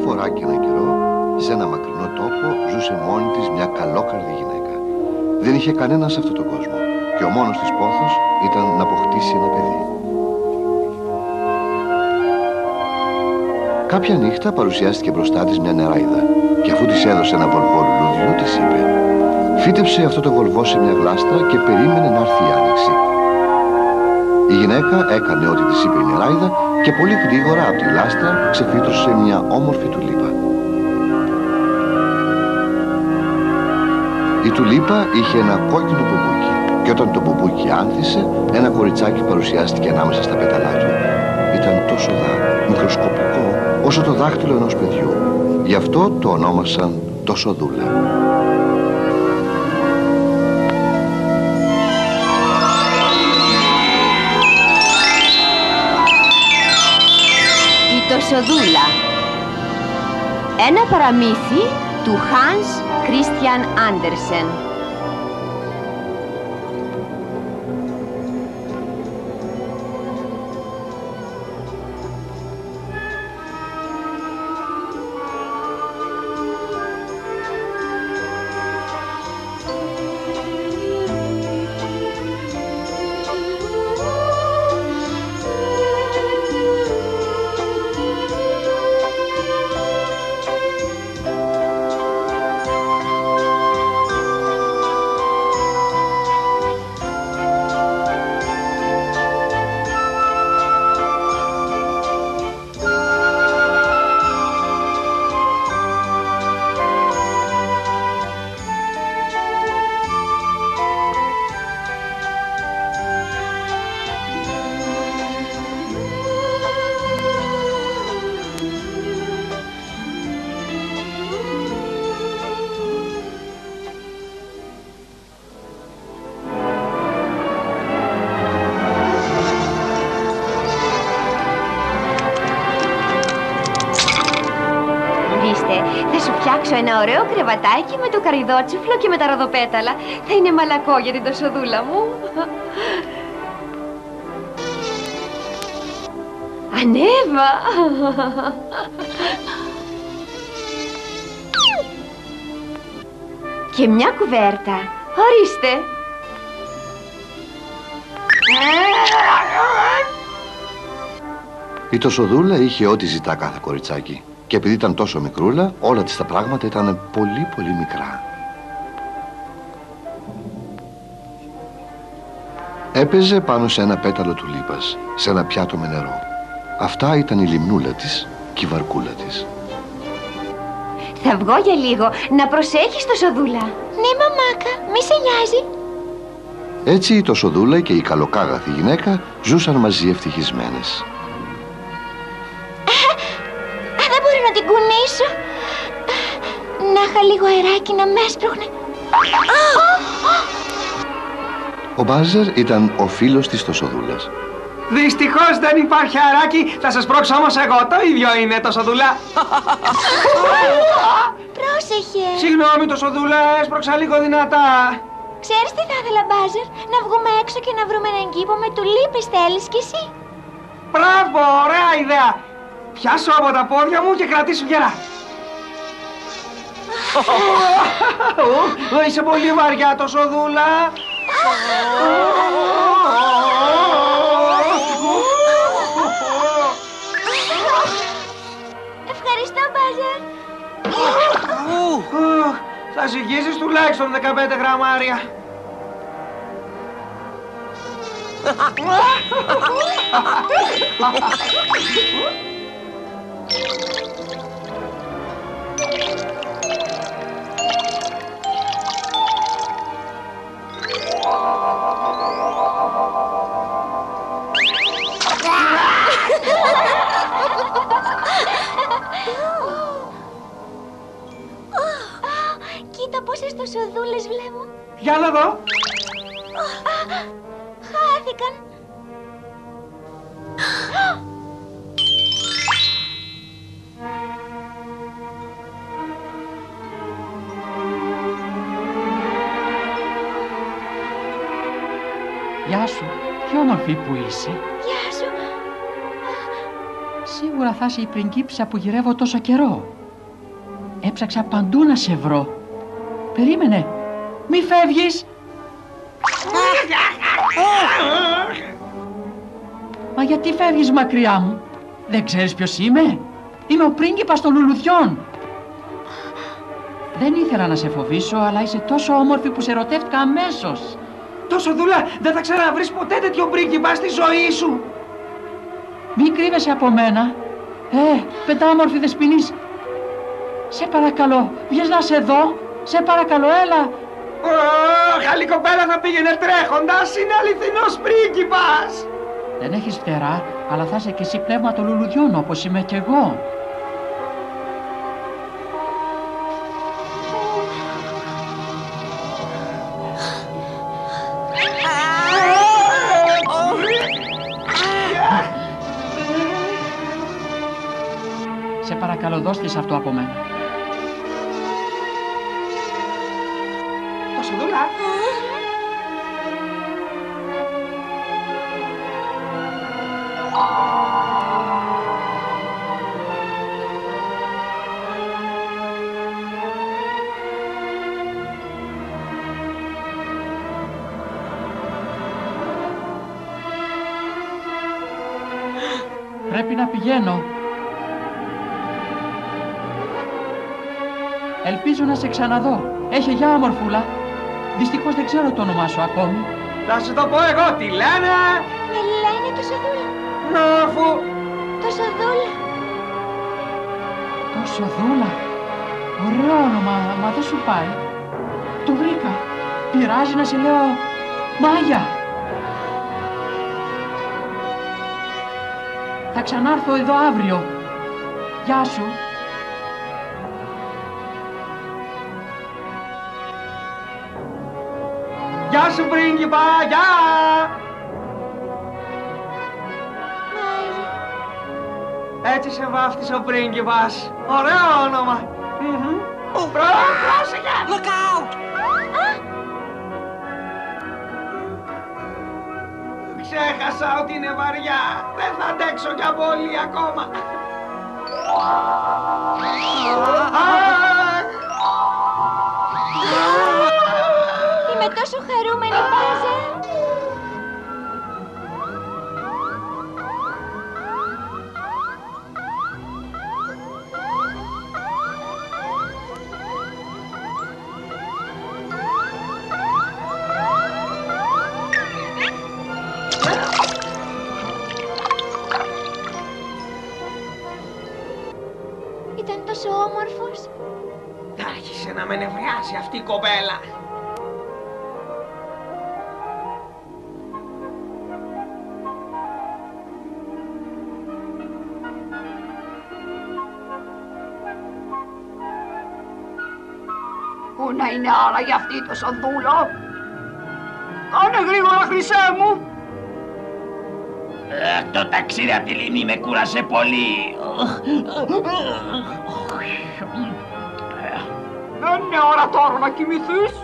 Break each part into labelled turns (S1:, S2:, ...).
S1: φορά και έναν καιρό, σε ένα μακρινό τόπο ζούσε μόνη της μια καλόκαρδη γυναίκα. Δεν είχε κανένα σε αυτόν τον κόσμο και ο μόνος της πόθος ήταν να αποκτήσει ένα παιδί. Κάποια νύχτα παρουσιάστηκε μπροστά της μια νεράιδα και αφού της έδωσε ένα βολβό λουλούδιου της είπε: «Φύτεψε αυτό το βολβό σε μια γλάστρα και περίμενε να έρθει η άνοιξη». Η γυναίκα έκανε ό,τι της είπε η νεράιδα και πολύ γρήγορα από τη γλάστρα ξεφύτρωσε μια όμορφη τουλίπα. Η τουλίπα είχε ένα κόκκινο μπουμπούκι και όταν το μπουμπούκι άνθησε, ένα κοριτσάκι παρουσιάστηκε ανάμεσα στα πέταλά του. Ήταν τόσο μικροσκοπικό όσο το δάχτυλο ενός παιδιού. Γι' αυτό το ονόμασαν Τοσοδούλα.
S2: Τοσοδούλα. Ένα παραμύθι του Hans Christian Andersen. Θα σου φτιάξω ένα ωραίο κρεβατάκι με το καρυδότσουφλο και με τα ροδοπέταλα. Θα είναι μαλακό για την Τοσοδούλα μου. Ανέβα. Και μια κουβέρτα. Ορίστε.
S1: Η Τοσοδούλα είχε ό,τι ζητά κάθε κοριτσάκι. Και επειδή ήταν τόσο μικρούλα, όλα της τα πράγματα ήταν πολύ πολύ μικρά. Έπαιζε πάνω σε ένα πέταλο τουλίπας, σε ένα πιάτο με νερό. Αυτά ήταν η λιμνούλα της και η βαρκούλα της.
S2: Θα βγω για λίγο, να προσέχεις Τοσοδούλα.
S3: Ναι, μαμάκα, μη σε νοιάζει.
S1: Έτσι η Τοσοδούλα και η καλοκάγαθη γυναίκα ζούσαν μαζί ευτυχισμένες.
S3: Να την κουνήσω. Να είχα λίγο αεράκι να με έσπρωχνε.
S1: Ο Μπάζερ ήταν ο φίλος της Τοσοδούλας.
S4: Δυστυχώς δεν υπάρχει αεράκι. Θα σας πρόξω όμως εγώ. Το ίδιο είναι, Τοσοδούλα.
S3: Πρόσεχε.
S4: Συγγνώμη, Τοσοδούλα, έσπρωξα λίγο δυνατά.
S3: Ξέρεις τι θα ήθελα, Μπάζερ? Να βγούμε έξω και να βρούμε έναν κήπο με τουλίπες. Θέλεις κι εσύ?
S4: Μπράβο, ωραία ιδέα. Πιάσω από τα πόδια μου και κρατήσου γερά. Είσαι πολύ βαριά, Τοσοδούλα.
S3: Ευχαριστώ, Μπάζερ.
S4: Θα ζυγίζεις τουλάχιστον 15 γραμμάρια.
S3: Κοίτα πόσες Τοσοδούλες βλέπω.
S4: Για να δω.
S3: Χάθηκαν.
S5: Γεια σου, τι όμορφη που είσαι.
S3: Γεια σου.
S5: Σίγουρα θα είσαι η πριγκίπισσα που γυρεύω τόσο καιρό. Έψαξα παντού να σε βρω. Περίμενε. Μη φεύγεις. Μα γιατί φεύγεις μακριά μου? Δεν ξέρεις ποιος είμαι? Είμαι ο πρίγκιπας των λουλουδιών. Δεν ήθελα να σε φοβήσω, αλλά είσαι τόσο όμορφη που σε ερωτεύτηκα αμέσως.
S4: Τόσο δούλα, δεν θα ξαναβρεις ποτέ τέτοιο πρίγκιπα στη ζωή σου.
S5: Μη κρύβεσαι από μένα. Πεντάμορφη δεσποινής. Σε παρακαλώ, βγες να σε δω. Σε παρακαλώ, έλα.
S4: Καλή κοπέλα θα πήγαινε τρέχοντας. Είναι αληθινός πρίγκιπας.
S5: Δεν έχεις φτερά, αλλά θα είσαι κι εσύ πνεύμα των λουλουδιών, όπως είμαι κι εγώ. Σε παρακαλώ, δώσ' της αυτό από μένα.
S4: Τόσο δούλα.
S5: Πρέπει να πηγαίνω. Ελπίζω να σε ξαναδώ. Έχει γεια, ομορφούλα. Δυστυχώς δεν ξέρω το όνομά σου ακόμη.
S4: Θα σου το πω εγώ, τι λένε.
S3: Με λένε το Σοδούλα.
S4: Νόφου.
S3: Το Σοδούλα.
S5: Το Σοδούλα. Ωραίο όνομα, μα δεν σου πάει. Το βρήκα. Πειράζει να σε λέω Μάγια. Θα ξανάρθω εδώ αύριο. Γεια σου.
S4: Γεια σου πρίγκιπα, γεια.
S3: Μάγια.
S4: Έτσι σε βάφτισε ο πρίγκιπας. Ωραίο όνομα. Πρόσεχε.
S6: Look out!
S4: Ξέχασα ότι είναι βαριά. Δεν θα αντέξω για πολύ ακόμα.
S3: Είμαι τόσο χαρούμενη, Πάζα. Ήταν τόσο όμορφος.
S4: Άρχισε να με νευριάζει αυτή η κοπέλα.
S6: Πού να είναι άραγε αυτή το Σοδούλο? Κάνε γρήγορα, χρυσέ μου!
S5: Το ταξίδι από τη Λίμνη με κούρασε πολύ.
S6: Δεν είναι ώρα τώρα να κοιμηθείς.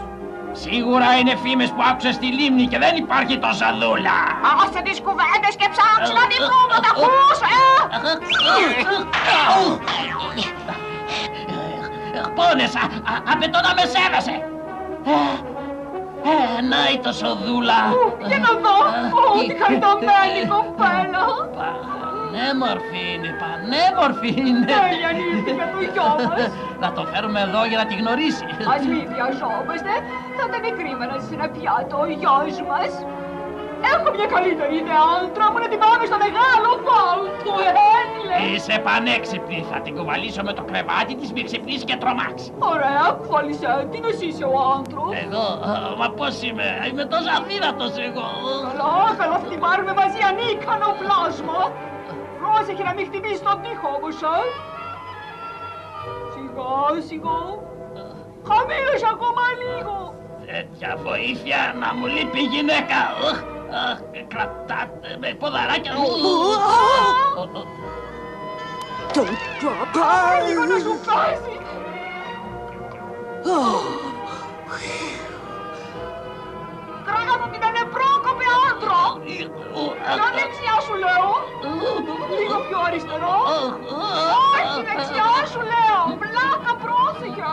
S5: Σίγουρα είναι φήμες που άκουσες στη Λίμνη και δεν υπάρχει το Σοδούλα.
S6: Άσε τις κουβέντες και ψάξε να τη βρούμε, τα ακούς,
S5: Πόνεσα, απαιτώ να με σέβεσαι. Να η το Σοδούλα.
S6: Για να δω, τι χαριτωμένη κοπέλα.
S5: Πανέμορφη είναι, πανέμορφη είναι.
S6: Τέλεια νύχτη με το γιο μας.
S5: Να το φέρουμε εδώ για να τη γνωρίσει.
S6: Ας μην βιαζόμαστε, θα ήταν κρίμα να ζει ένα πιάτο ο γιος μας. Έχω μια καλύτερη ιδέα, άντρα μου, να την πάμε στο μεγάλο φάλτο, έλε.
S5: Είσαι πανέξυπνη, θα την κουβαλήσω με το κρεβάτι της, μη ξυπνήσει και τρομάξει.
S6: Ωραία, κουβάλισέ την, εσύ είσαι ο άντρος.
S5: Εγώ, μα πώς είμαι τόσο αδύνατος εγώ.
S6: Καλά, θα την πάρουμε μαζί ανίκανο πλάσμα. Πρόσεχε να μην χτυπήσει τον τοίχο όμως, Σιγά, σιγά. Χαμήλωσε ακόμα λίγο.
S5: Τέτοια βοήθεια να μου λείπει η γυναίκα. Κρατάτε με ποδαράκια.
S6: Λίγο να σου φτάσει. Κράτα την ανεπρόκοπη άντρα. Να δεξιά σου λέω. Λίγο πιο αριστερό. Όχι, δεξιά σου λέω. Πλάκα, πρόσεχε.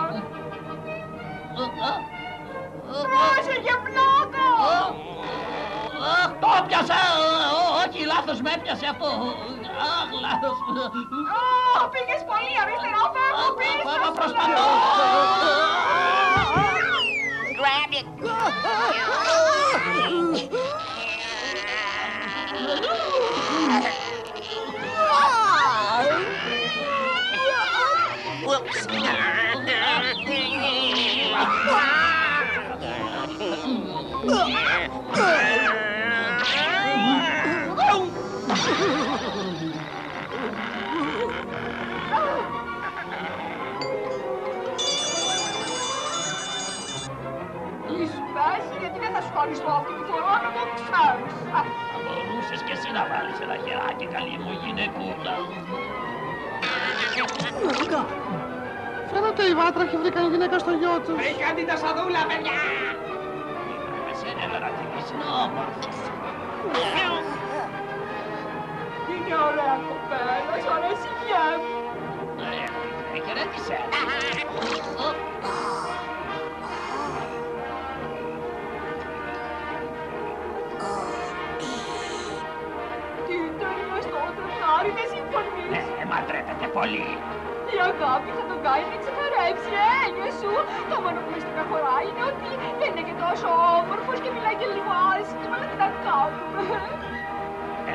S6: Πρόσεχε, πλάκα.
S5: Το πιάσα! Όχι, λάθος με έπιασε αυτό. Αχ, λάθος.
S6: Πήγες πολύ αριστερά, φεύγω πίσω.
S5: Προσπαθώ.
S3: Grab it. Whoops.
S6: Ήσου πέσει, γιατί δεν θα σου ευχαριστώ αυτή τη φορά, να το ξέρεις.
S5: Θα μπορούσες κι εσύ να βάλεις ένα χεράκι, καλή μου γυναικούλα.
S7: Φαίνεται οι βάτραχοι βρήκαν γυναίκα στο γιο τους.
S4: Βρήκαν την τασαδούλα, παιδιά!
S5: Εσένα έλα να τιμήσεις, είναι όμορφος.
S6: Είναι ωραία κοπέλα, σου αρέσει η γέμη.
S5: Χαιρέτησε.
S6: Τι τελείως το τρεφάρι, δεν συμφωνείς.
S5: Ναι, μα τρέπεται πολύ.
S6: Η αγάπη θα τον κάνει να ξεχαρέψει, έννοια σου. Το μόνο που με στεναχωράει είναι ότι δεν είναι και τόσο όμορφος και μιλάει και λίγο άσχημα, αλλά τι να κάνουμε.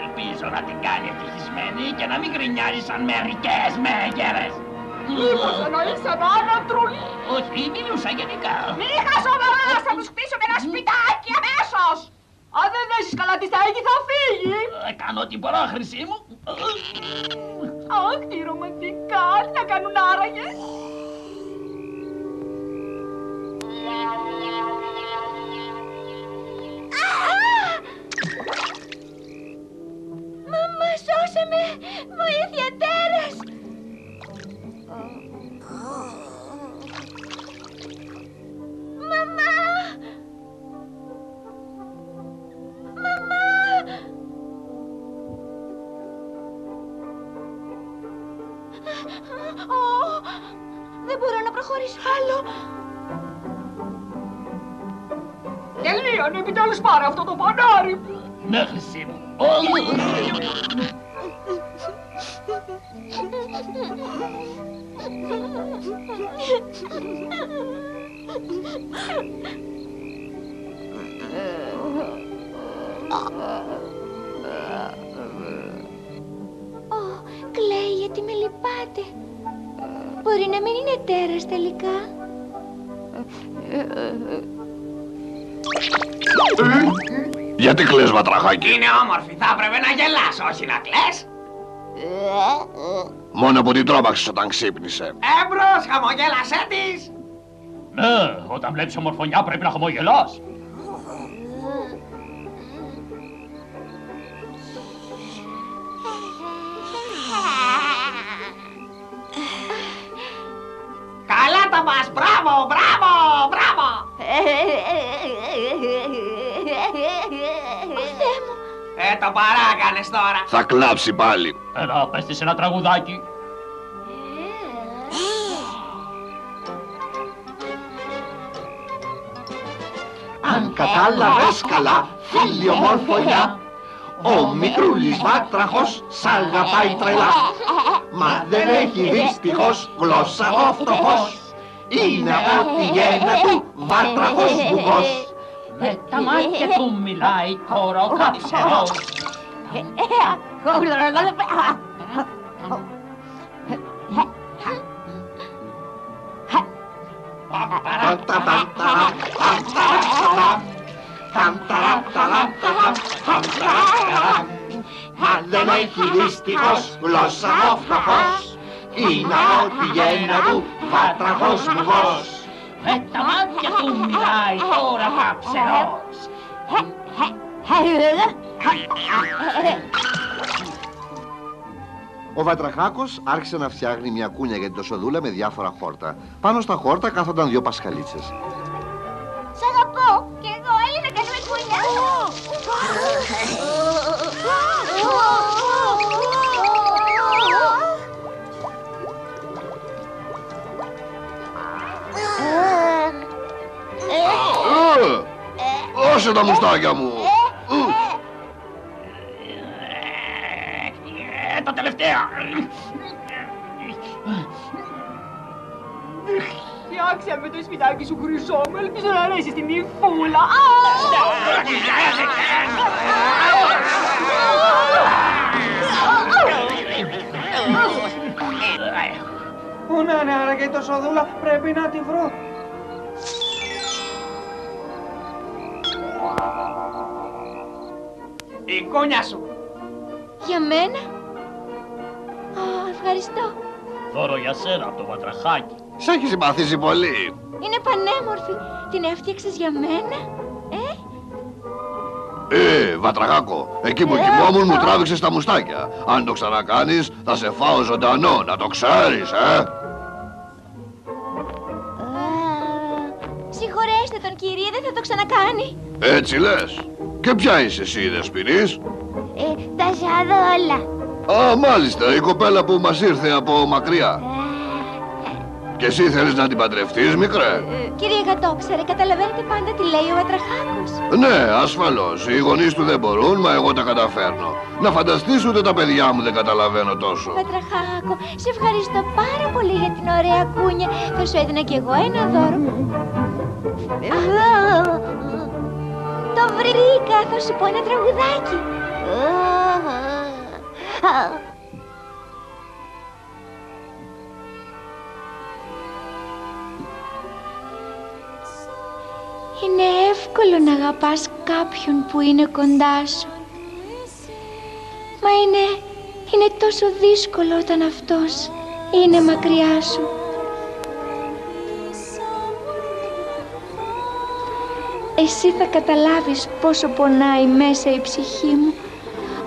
S5: Ελπίζω να την κάνει ευτυχισμένη και να μην γκρινιάζει σαν μερικές μέγερες.
S6: Μήπως εννοείς εμένα, τρουλή.
S5: Όχι, μιλούσα γενικά.
S6: Μήχα σοβαρά, θα τους χτίσω με ένα σπιτάκι αμέσως. Αν δεν δέσεις καλά τη στέγη θα φύγει.
S5: Κάνω ό,τι μπορώ, χρυσή μου.
S6: Αχ, τι ρομαντικά, τι να κάνουν άραγε.
S3: Μαμά, σώσε με! Βοήθεια, τέρας! Μαμά! Μαμά! Δεν μπορώ να προχωρήσω άλλο.
S6: Τελείωνε, επιτέλους πάρε αυτό το πανάρι.
S5: Ναι, χρυσή μου.
S3: Κλαίει γιατί με λυπάται. Μπορεί να μην είναι τέρας τελικά.
S1: Γιατί κλαις, βατραχάκι?
S4: Είναι όμορφη, θα έπρεπε να γελάς, όχι να κλαις.
S1: Μόνο που την τρόμαξες όταν ξύπνησε.
S4: Έμπρος, χαμογέλασέ της.
S5: Ναι, όταν βλέπεις ομορφωνιά πρέπει να χαμογελάς.
S4: Καλά τα πας, μπράβο, μπράβο, μπράβο.
S3: Θεέ μου.
S4: Το παράκανες τώρα.
S1: Θα κλάψει πάλι.
S5: Έλα, πες της ένα τραγουδάκι.
S7: Αν κατάλαβες καλά, φίλη ομορφωνιά, ο μικρούλης βάτραχος σ' αγαπάει τρελά. Μα δεν έχει δυστυχώς γλώσσα ο φτωχός. Είναι από τη γέννα του βάτραχος μπουγός.
S5: Με τα μάτια του μιλάει τώρα ο καψερός.
S7: Μα δεν έχει δυστυχώς γλώσσα ο φτωχός. Είναι από τη γέννα του βάτραχος μπουγός.
S5: Με τα μάτια του μιλάει τώρα ο καψερός.
S1: Ο Βατραχάκος άρχισε να φτιάχνει μια κούνια για την τοσοδούλα με διάφορα χόρτα. Πάνω στα χόρτα κάθονταν δύο πασχαλίτσες.
S3: Σ' αγαπώ. Κι εγώ, έλα να κάνουμε κούνια.
S1: Άσε τα μουστάκια μου.
S4: Το τελευταίο.
S6: Φτιάξε με το σπιτάκι σου χρυσό μου, ελπίζω να αρέσει στην νυφούλα.
S4: Πού να είναι άραγε η τοσοδούλα, πρέπει να τη βρω. Η κούνια σου.
S3: Για μένα? Ευχαριστώ.
S8: Δώρο για σένα από το βατραχάκι.
S1: Σ' έχει συμπαθήσει πολύ.
S3: Είναι πανέμορφη. Την έφτιαξες για μένα,
S1: Βατραχάκο, εκεί που κοιμόμουν μου τράβηξες τα μουστάκια. Αν το ξανακάνεις, θα σε φάω ζωντανό, να το ξέρεις,
S3: Συγχωρέστε τον, κύριε, δεν θα το ξανακάνει.
S1: Έτσι λες. Και ποια είσαι εσύ, Δεσποινής?
S3: Τα Ζαδόλα.
S1: Α, μάλιστα, η κοπέλα που μας ήρθε από μακριά. Και εσύ θέλεις να την παντρευτείς, μικρέ?
S3: Κύριε Κατόψαρε, καταλαβαίνετε πάντα τι λέει ο Βατραχάκος.
S1: Ναι, ασφαλώς. Οι γονείς του δεν μπορούν, μα εγώ τα καταφέρνω. Να φανταστείς, ούτε τα παιδιά μου δεν καταλαβαίνω τόσο.
S3: Βατραχάκο, σε ευχαριστώ πάρα πολύ για την ωραία κούνια. Θα σου έδινα κι εγώ ένα δώρο. Το βρήκα, θα σου πω ένα τραγουδάκι. Είναι εύκολο να αγαπάς κάποιον που είναι κοντά σου. Μα είναι τόσο δύσκολο όταν αυτός είναι μακριά σου. Εσύ θα καταλάβεις πόσο πονάει μέσα η ψυχή μου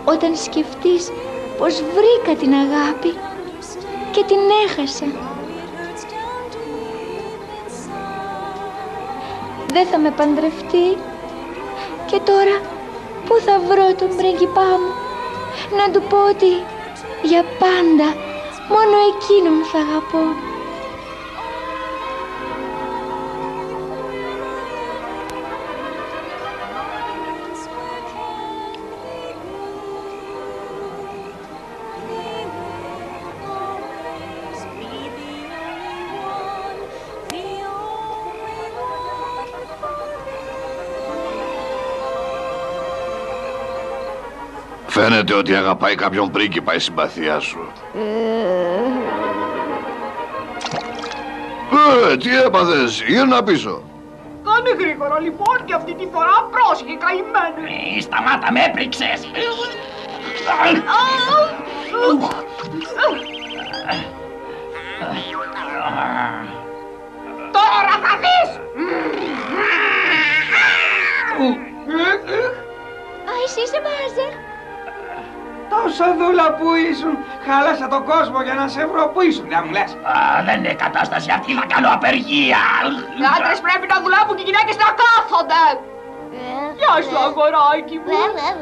S3: όταν σκεφτείς πως βρήκα την αγάπη και την έχασα. Δεν θα με παντρευτεί και τώρα πού θα βρω τον πρίγκιπά μου να του πω ότι για πάντα μόνο εκείνον θα αγαπώ.
S1: Φαίνεται ότι αγαπάει κάποιον πρίγκιπα η συμπαθία σου. Τι έπαθες, γύρνα πίσω.
S6: Κάνε γρήγορα λοιπόν και αυτή τη φορά πρόσεχε καημένη.
S8: Σταμάτα, με έπριξες.
S6: Τώρα θα δεις.
S3: Εσύ είσαι Μπάζερ.
S4: Τόσο δούλα που ήσουν. Χάλασα τον κόσμο για να σε βρω. Πού ήσουν, να μου λες?
S8: Δεν είναι κατάσταση αυτή, θα κάνω απεργία.
S6: Οι άντρες πρέπει να δουλεύουν και οι γυναίκες να κάθονται. Γεια σου, αγοράκι μου.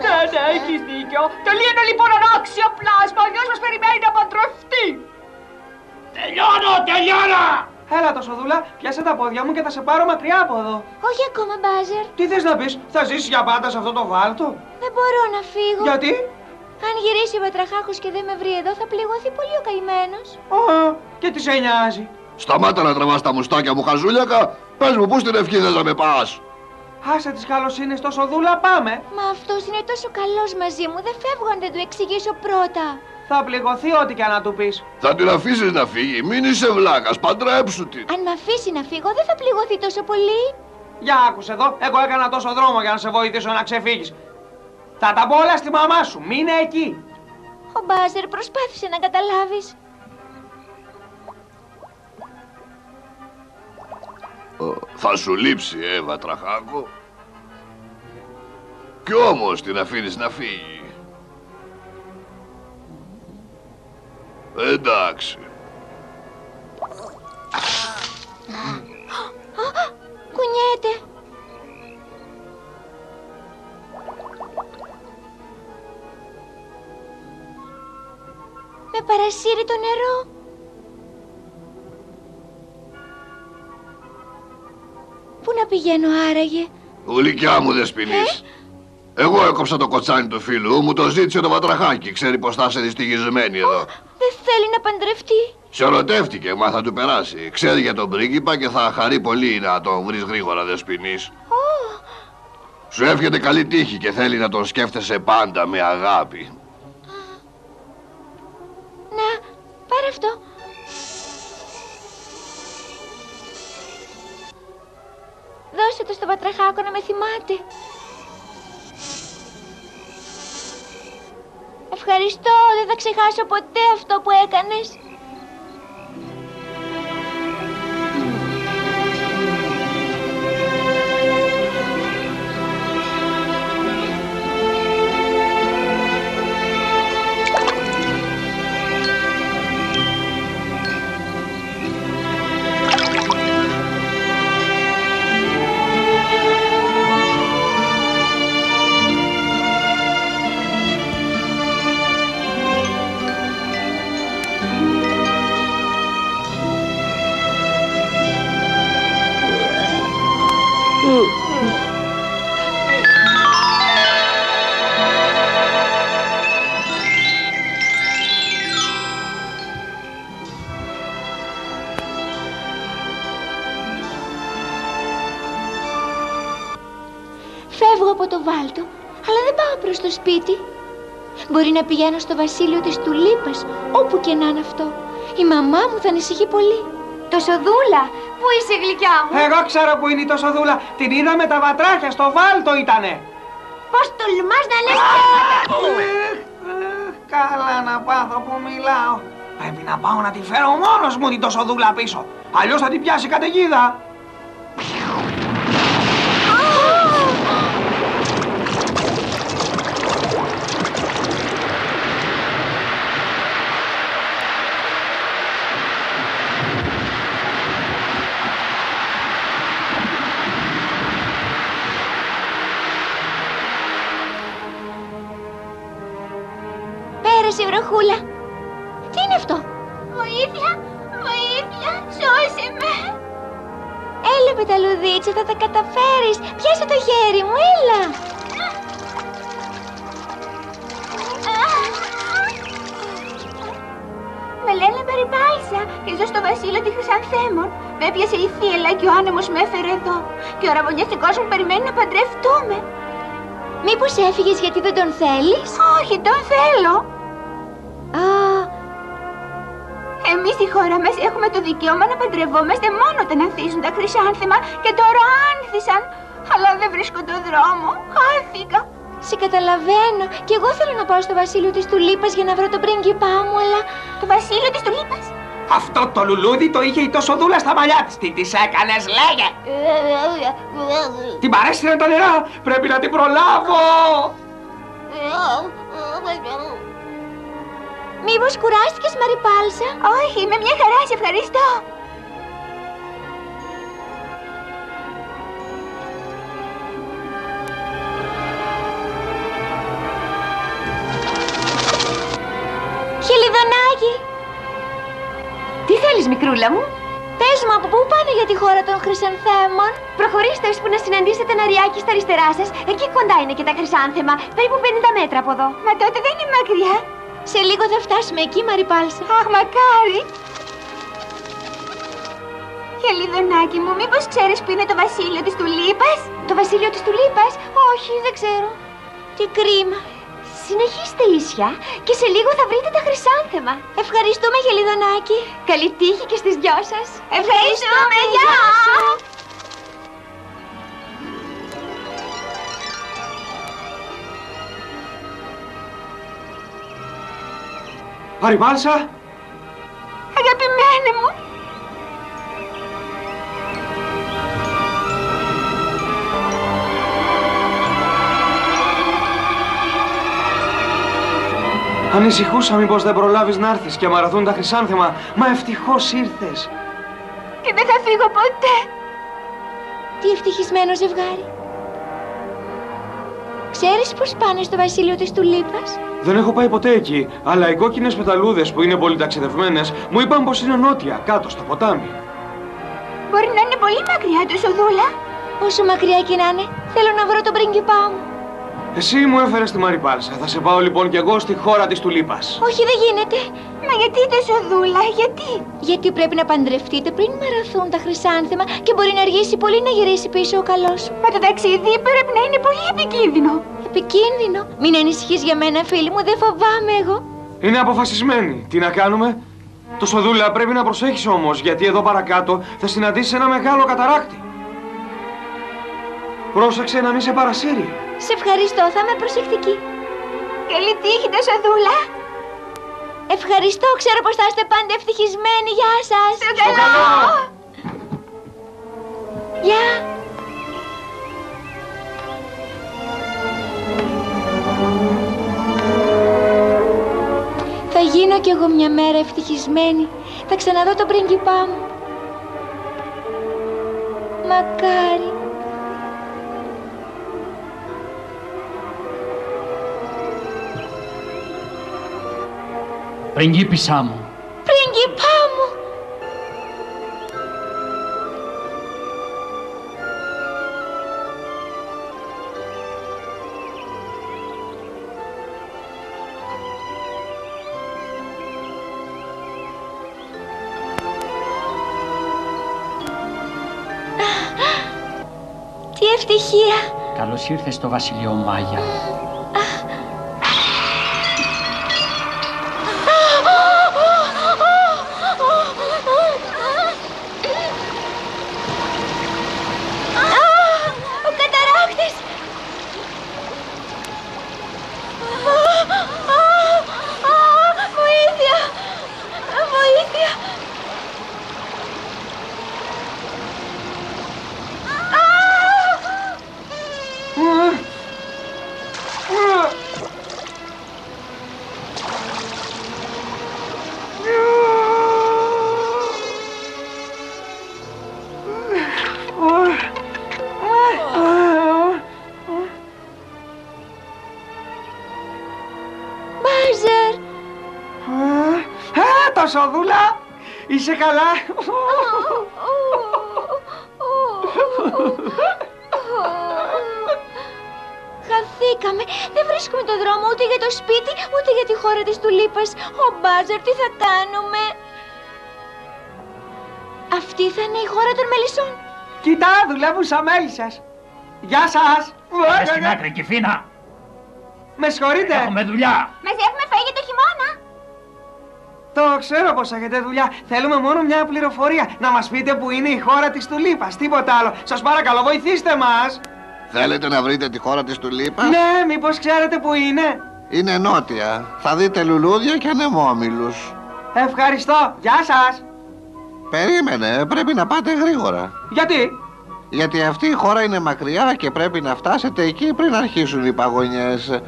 S6: Δεν έχεις δίκιο. Τελείωνε λοιπόν ανάξιο πλάσμα. Ο γιος μας περιμένει να παντρευτεί.
S8: Τελειώνω.
S4: Έλα τοσοδούλα, πιάσε τα πόδια μου και θα σε πάρω μακριά από εδώ.
S3: Όχι ακόμα, Μπάζερ.
S4: Τι θες να πεις, θα ζήσεις για πάντα σε αυτό το βάλτο?
S3: Δεν μπορώ να φύγω.
S4: Γιατί?
S3: Αν γυρίσει ο Βατραχάκος και δεν με βρει εδώ, θα πληγωθεί πολύ ο καημένος.
S4: Και τι σε νοιάζει?
S1: Σταμάτα να τραβάς τα μουστάκια μου, χαζούλιακα. Πες μου, πού στην ευχή θες να με πας?
S4: Άσε τις καλοσύνες τοσοδούλα, πάμε.
S3: Μα αυτός είναι τόσο καλός μαζί μου, δεν φεύγω αν δεν του εξηγήσω πρώτα.
S4: Θα πληγωθεί ό,τι και να του πεις.
S1: Θα την αφήσεις να φύγει, μην είσαι βλάκας, παντρέψου την.
S3: Αν με αφήσει να φύγω, δεν θα πληγωθεί τόσο πολύ.
S4: Για άκουσε εδώ, εγώ έκανα τόσο δρόμο για να σε βοηθήσω να ξεφύγεις. Θα τα πω όλα στη μαμά σου, μείνε εκεί.
S3: Ο Μπάζερ προσπάθησε να καταλάβεις.
S1: Θα σου λείψει, Βατραχάκο. Κι όμως την αφήνεις να φύγει. Εντάξει.
S3: Κουνιέται. Με παρασύρει το νερό. Πού να πηγαίνω άραγε,
S1: Γλυκιά μου Δεσποινής. Εγώ έκοψα το κοτσάνι του φίλου, μου το ζήτησε το βατραχάκι. Ξέρει πως θα είσαι δυστυχισμένη εδώ.
S3: Δεν θέλει να παντρευτεί.
S1: Σε ερωτεύτηκε, μα θα του περάσει. Ξέρει για τον πρίγκιπα και θα χαρεί πολύ να τον βρεις γρήγορα, Δεσποινής. Σου εύχεται καλή τύχη και θέλει να τον σκέφτεσαι πάντα με αγάπη.
S3: Να, πάρε αυτό. Δώσε το στο πατραχάκο να με θυμάται. Ευχαριστώ, δεν θα ξεχάσω ποτέ αυτό που έκανες. Φεύγω από το Βάλτο, αλλά δεν πάω προς το σπίτι. Μπορεί να πηγαίνω στο βασίλειο της Τουλίπας, όπου και να είναι αυτό. Η μαμά μου θα ανησυχεί πολύ.
S2: Τοσοδούλα, πού είσαι γλυκιά μου?
S4: Εγώ ξέρω που είναι η Τοσοδούλα. Την είδα με τα βατράχια, στο Βάλτο ήτανε.
S2: Πώς τολμάς να λες πράγματα?
S4: Καλά να πάθω που μιλάω. Πρέπει να πάω να τη φέρω μόνος μου την Τοσοδούλα πίσω. Αλλιώς θα την πιάσει καταιγίδα.
S3: Πέρασε, βροχούλα. Τι είναι αυτό?
S2: Βοήθεια, βοήθεια, σώσε με.
S3: Έλα, πεταλουδίτσα, θα τα καταφέρεις. Πιάσε το χέρι μου, έλα.
S2: Με λένε Περιπάλσα και ζω στο βασίλειο των Χρυσανθέμων. Με έπιασε η θύελα και ο άνεμος με έφερε εδώ. Και ο ραβωνιαστικός μου περιμένει να παντρευτούμε.
S3: Μήπως έφυγες γιατί δεν τον θέλεις?
S2: Όχι, τον θέλω.
S3: Α,
S2: Εμείς στη χώρα μας έχουμε το δικαίωμα να παντρευόμαστε μόνο όταν ανθίζουν τα χρυσάνθεμα και τώρα άνθησαν. Αλλά δεν βρίσκω το δρόμο. Χάθηκα.
S3: σε καταλαβαίνω. Και εγώ θέλω να πάω στο βασίλειο της Τουλίπας για να βρω τον πρίγκιπά μου, αλλά...
S2: Το βασίλειο της Τουλίπας?
S4: Αυτό το λουλούδι το είχε η Τοσοδούλα στα μαλλιά της. Τι της έκανες, λέγε! Την παρέστηνα τα νερά. Πρέπει να την προλάβω.
S3: Μήπως κουράστηκες, Μαριπάλσα?
S2: Όχι, με μια χαρά, σε ευχαριστώ.
S3: Χελιδονάκι!
S2: Τι θέλεις, μικρούλα μου?
S3: Πες μου, από πού πάνε για τη χώρα των χρυσανθέμων?
S2: Προχωρήστε ώσπου να συναντήσετε ένα ριάκι στα αριστερά σας. Εκεί κοντά είναι και τα χρυσάνθεμα, περίπου 50 μέτρα από εδώ. Μα τότε δεν είναι μακριά.
S3: Σε λίγο θα φτάσουμε εκεί, Μαριπάλσα.
S2: Αχ, μακάρι. Χελιδονάκι μου, μήπως ξέρεις που είναι το βασίλειο της Τουλίπας? Το βασίλειο της Τουλίπας? Όχι, δεν ξέρω.
S3: Τι κρίμα.
S2: Συνεχίστε ίσια και σε λίγο θα βρείτε τα χρυσάνθεμα.
S3: Ευχαριστούμε, Χελιδονάκι.
S2: Καλή τύχη και στις δυο σας.
S3: Ευχαριστούμε, γεια!
S4: Μαριπάλσα!
S2: Αγαπημένη μου!
S4: Ανησυχούσα μήπως δεν προλάβεις να έρθεις και μαραθούν τα χρυσάνθεμα. Μα ευτυχώς ήρθες.
S2: Και δεν θα φύγω ποτέ.
S3: Τι ευτυχισμένο ζευγάρι. Ξέρεις πώς πάνε στο βασίλειο της Τουλίπας?
S4: Δεν έχω πάει ποτέ εκεί, αλλά οι κόκκινες πεταλούδες που είναι πολύ ταξιδευμένες μου είπαν πως είναι νότια, κάτω στο ποτάμι.
S2: Μπορεί να είναι πολύ μακριά, Τοσοδούλα.
S3: Όσο μακριά και να είναι, θέλω να βρω τον πρίγκιπά μου.
S4: Εσύ μου έφερες τη Μαριπάλσα. Θα σε πάω λοιπόν κι εγώ στη χώρα της Τουλίπας.
S3: Όχι, δεν γίνεται.
S2: Μα γιατί τόσο δούλα, γιατί?
S3: Γιατί πρέπει να παντρευτείτε πριν μαρωθούν τα χρυσάνθεμα και μπορεί να αργήσει πολύ να γυρίσει πίσω ο καλός.
S2: Μα το ταξίδι πρέπει να είναι πολύ επικίνδυνο.
S3: Επικίνδυνο. Μην ανησυχείς για μένα, φίλη μου, δεν φοβάμαι εγώ.
S4: Είναι αποφασισμένη. Τι να κάνουμε? Το Σοδούλα πρέπει να προσέχεις όμως, γιατί εδώ παρακάτω θα συναντήσεις ένα μεγάλο καταράκτη. Πρόσεξε να μην σε παρασύρει.
S3: Σε ευχαριστώ, θα είμαι προσεκτική.
S2: Καλή τύχη, Τοσοδούλα.
S3: Ευχαριστώ, ξέρω πως θα είστε πάντα ευτυχισμένοι. Γεια σας.
S2: Στο καλό.
S3: Γεια. Θα γίνω κι εγώ μια μέρα ευτυχισμένη. Θα ξαναδώ τον πρίγκιπά μου. Μακάρι.
S5: Πριγκίπισσά μου.
S3: Πριγκιπά μου. Τι ευτυχία.
S5: Καλώς ήρθες στο βασιλείο Μάγια.
S3: Ο καταράκτης. Βοήθεια. Βοήθεια. Μπάζερ.
S4: Τοσοδούλα, είσαι καλά?
S3: Χαθήκαμε. Δεν βρίσκουμε το δρόμο ούτε για το σπίτι, ούτε για τη χώρα της Τουλίπας. Ο Μπάζερ, τι θα κάνουμε? Αυτή θα είναι η χώρα των μελισσών.
S4: Κοιτά, δουλεύουν σαν μέλισσες. Γεια σας.
S8: Πες στην άκρη, Κυφίνα.
S4: Με συγχωρείτε.
S8: Έχουμε δουλειά.
S2: Μαζεύουμε φαΐ για το χειμώνα.
S4: Το ξέρω πως έχετε δουλειά. Θέλουμε μόνο μια πληροφορία. Να μας πείτε που είναι η χώρα της Τουλίπας. Τίποτα άλλο. Σας παρακαλώ, βοηθήστε μας.
S7: Θέλετε να βρείτε τη χώρα της Τουλίπας?
S4: Ναι, μήπως ξέρετε που είναι?
S7: Είναι νότια. Θα δείτε λουλούδια και ανεμόμυλους.
S4: Ευχαριστώ. Γεια σας.
S7: Περίμενε, πρέπει να πάτε γρήγορα.
S4: Γιατί?
S7: Γιατί αυτή η χώρα είναι μακριά και πρέπει να φτάσετε εκεί πριν αρχίσουν οι παγωνιές.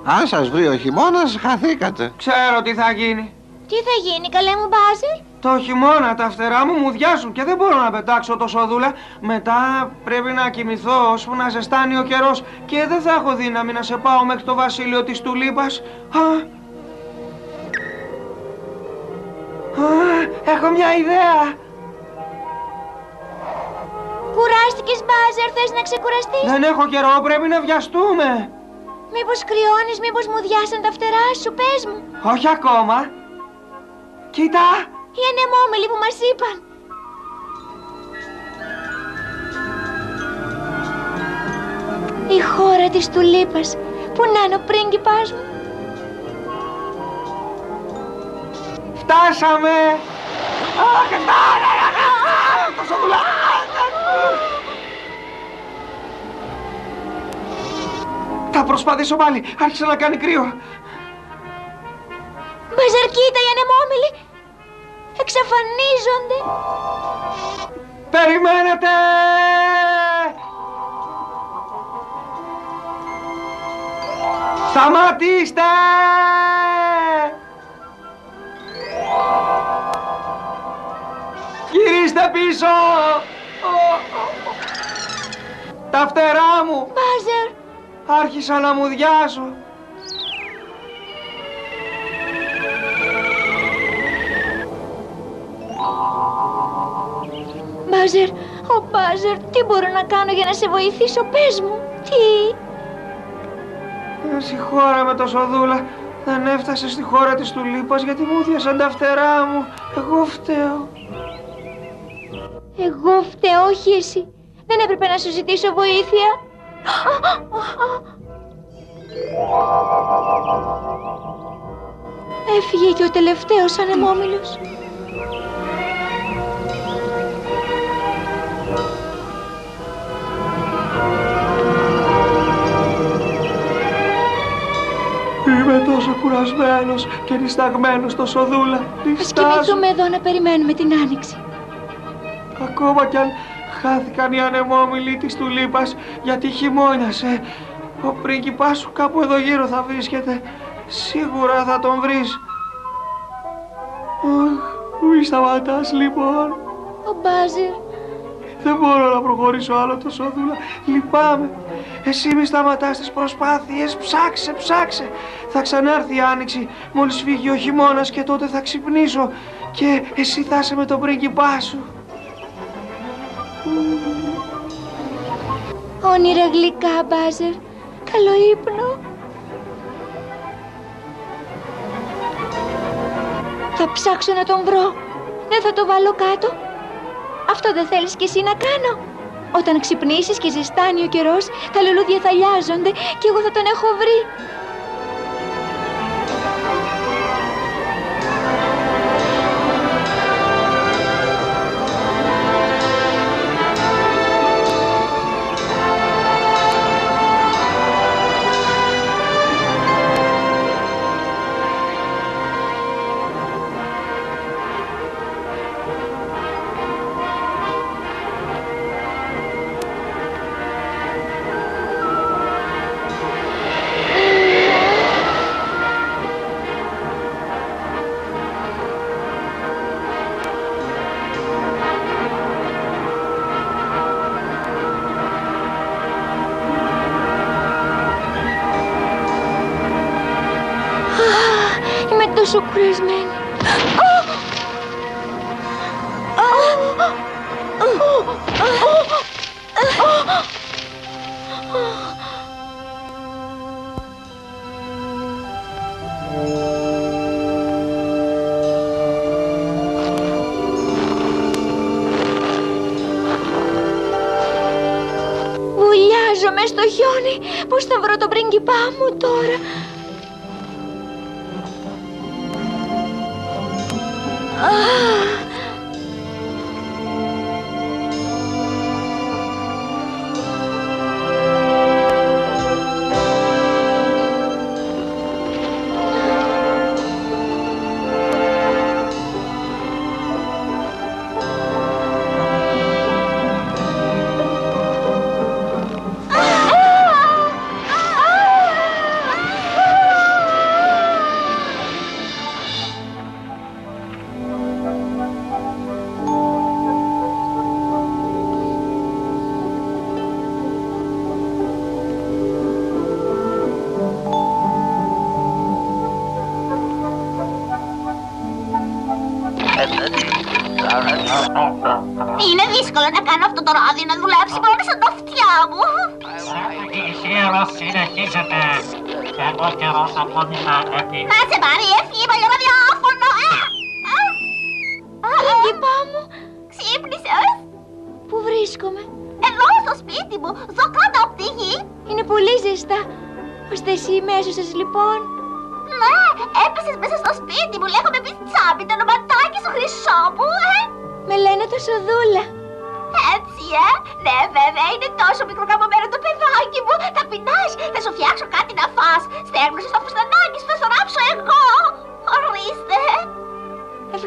S7: Αν σας βρει ο χειμώνας, χαθήκατε.
S4: Ξέρω τι θα γίνει.
S3: Τι θα γίνει, καλέ μου Μπάζερ?
S4: Το χειμώνα τα φτερά μου μουδιάζουν και δεν μπορώ να πετάξω το Σοδούλα. Μετά πρέπει να κοιμηθώ ώσπου να ζεστάνει ο καιρός και δεν θα έχω δύναμη να σε πάω μέχρι το βασίλειο της Τουλίπας. Έχω μια ιδέα.
S3: Κουράστηκες, Μπάζερ, θες να ξεκουραστείς?
S4: Δεν έχω καιρό, πρέπει να βιαστούμε.
S3: Μήπως κρυώνεις, μήπως μου διάσαν τα φτερά σου, πες μου.
S4: Όχι ακόμα. Κοίτα.
S3: Οι ανεμόμυλοι που μας είπαν. Η χώρα της Τουλίπας. Πού να είναι ο πρίγκιπας μου?
S4: Φτάσαμε. Θα προσπαθήσω πάλι. Άρχισε να κάνει κρύο.
S3: Μπάζερ, κοίτα, οι ανεμόμυλοι εξαφανίζονται.
S4: Περιμένετε! Σταματήστε! Γυρίστε πίσω! Τα φτερά μου!
S3: Μπάζερ!
S4: Άρχισα να μουδιάζω.
S3: Μπάζερ, Ω Μπάζερ, τι μπορώ να κάνω για να σε βοηθήσω, πες μου, τι?
S4: Συγχώρα με το Σοδούλα. Δεν έφτασε στη χώρα της Τουλίπας γιατί μου ούδιασαν τα φτερά μου. Εγώ φταίω.
S3: Εγώ φταίω, όχι εσύ. Δεν έπρεπε να σου ζητήσω βοήθεια. Έφυγε και ο τελευταίος ανεμόμυλος.
S4: Είμαι τόσο κουρασμένος και νησταγμένος στο Σοδούλα.
S3: Ας κοιμηθούμε εδώ να περιμένουμε την άνοιξη.
S4: Ακόμα κι αν χάθηκαν οι ανεμόμυλοι της Τουλίπας γιατί χειμώνιασε, ο πρίγκιπάς σου κάπου εδώ γύρω θα βρίσκεται. Σίγουρα θα τον βρεις. Μη σταματάς λοιπόν.
S3: Ο Μπάζερ.
S4: Δεν μπορώ να προχωρήσω άλλο το Σοδούλα. Λυπάμαι. Εσύ μη σταματάς τις προσπάθειες. Ψάξε, ψάξε. Θα ξανάρθει η άνοιξη μόλις φύγει ο χειμώνας και τότε θα ξυπνήσω και εσύ θα είσαι με τον πρίγκιπά σου.
S3: Όνειρα γλυκά, Μπάζερ. Καλό ύπνο. Θα ψάξω να τον βρω. Δεν θα το βάλω κάτω. Αυτό δεν θέλεις κι εσύ να κάνω? Όταν ξυπνήσεις και ζεστάνει ο καιρός, τα λουλούδια θα λιάζονται και εγώ θα τον έχω βρει. Είμαι τόσο κουρασμένη. Βουλιάζομαι στο χιόνι. Πώς θα βρω τον πρίγκιπά μου τώρα?
S2: Είναι δύσκολο να κάνω αυτό το ράδιο να δουλέψει μόνο σαν τα αυτιά μου.
S8: Η σύρος συνεχίζεται. Εγώ καιρός απόνιμα ότι...
S2: Να σε πάρει, έφυγε η παλιοραδιόφωνο.
S3: Πρίγκιπά μου,
S2: Ξύπνησες?
S3: πού βρίσκομαι?
S2: Εδώ στο σπίτι μου, ζω κάτω από τη γη.
S3: Είναι πολύ ζεστά. Ώστε εσύ με έσωσες λοιπόν?
S2: Ναι, έπεσες μέσα στο σπίτι μου, λέγομαι Πιτσάμπι, το ονοματάκι σου Χρυσόπου,
S3: Με λένε το Σοδούλα.
S2: Έτσι, ναι, βέβαια, είναι τόσο μικροκαμωμένο το παιδάκι μου. Θα πεινάς, θα σου φτιάξω κάτι να φας. Στέγνωσες το φουστανάκι σου, θα στο ράψω εγώ. Ορίστε.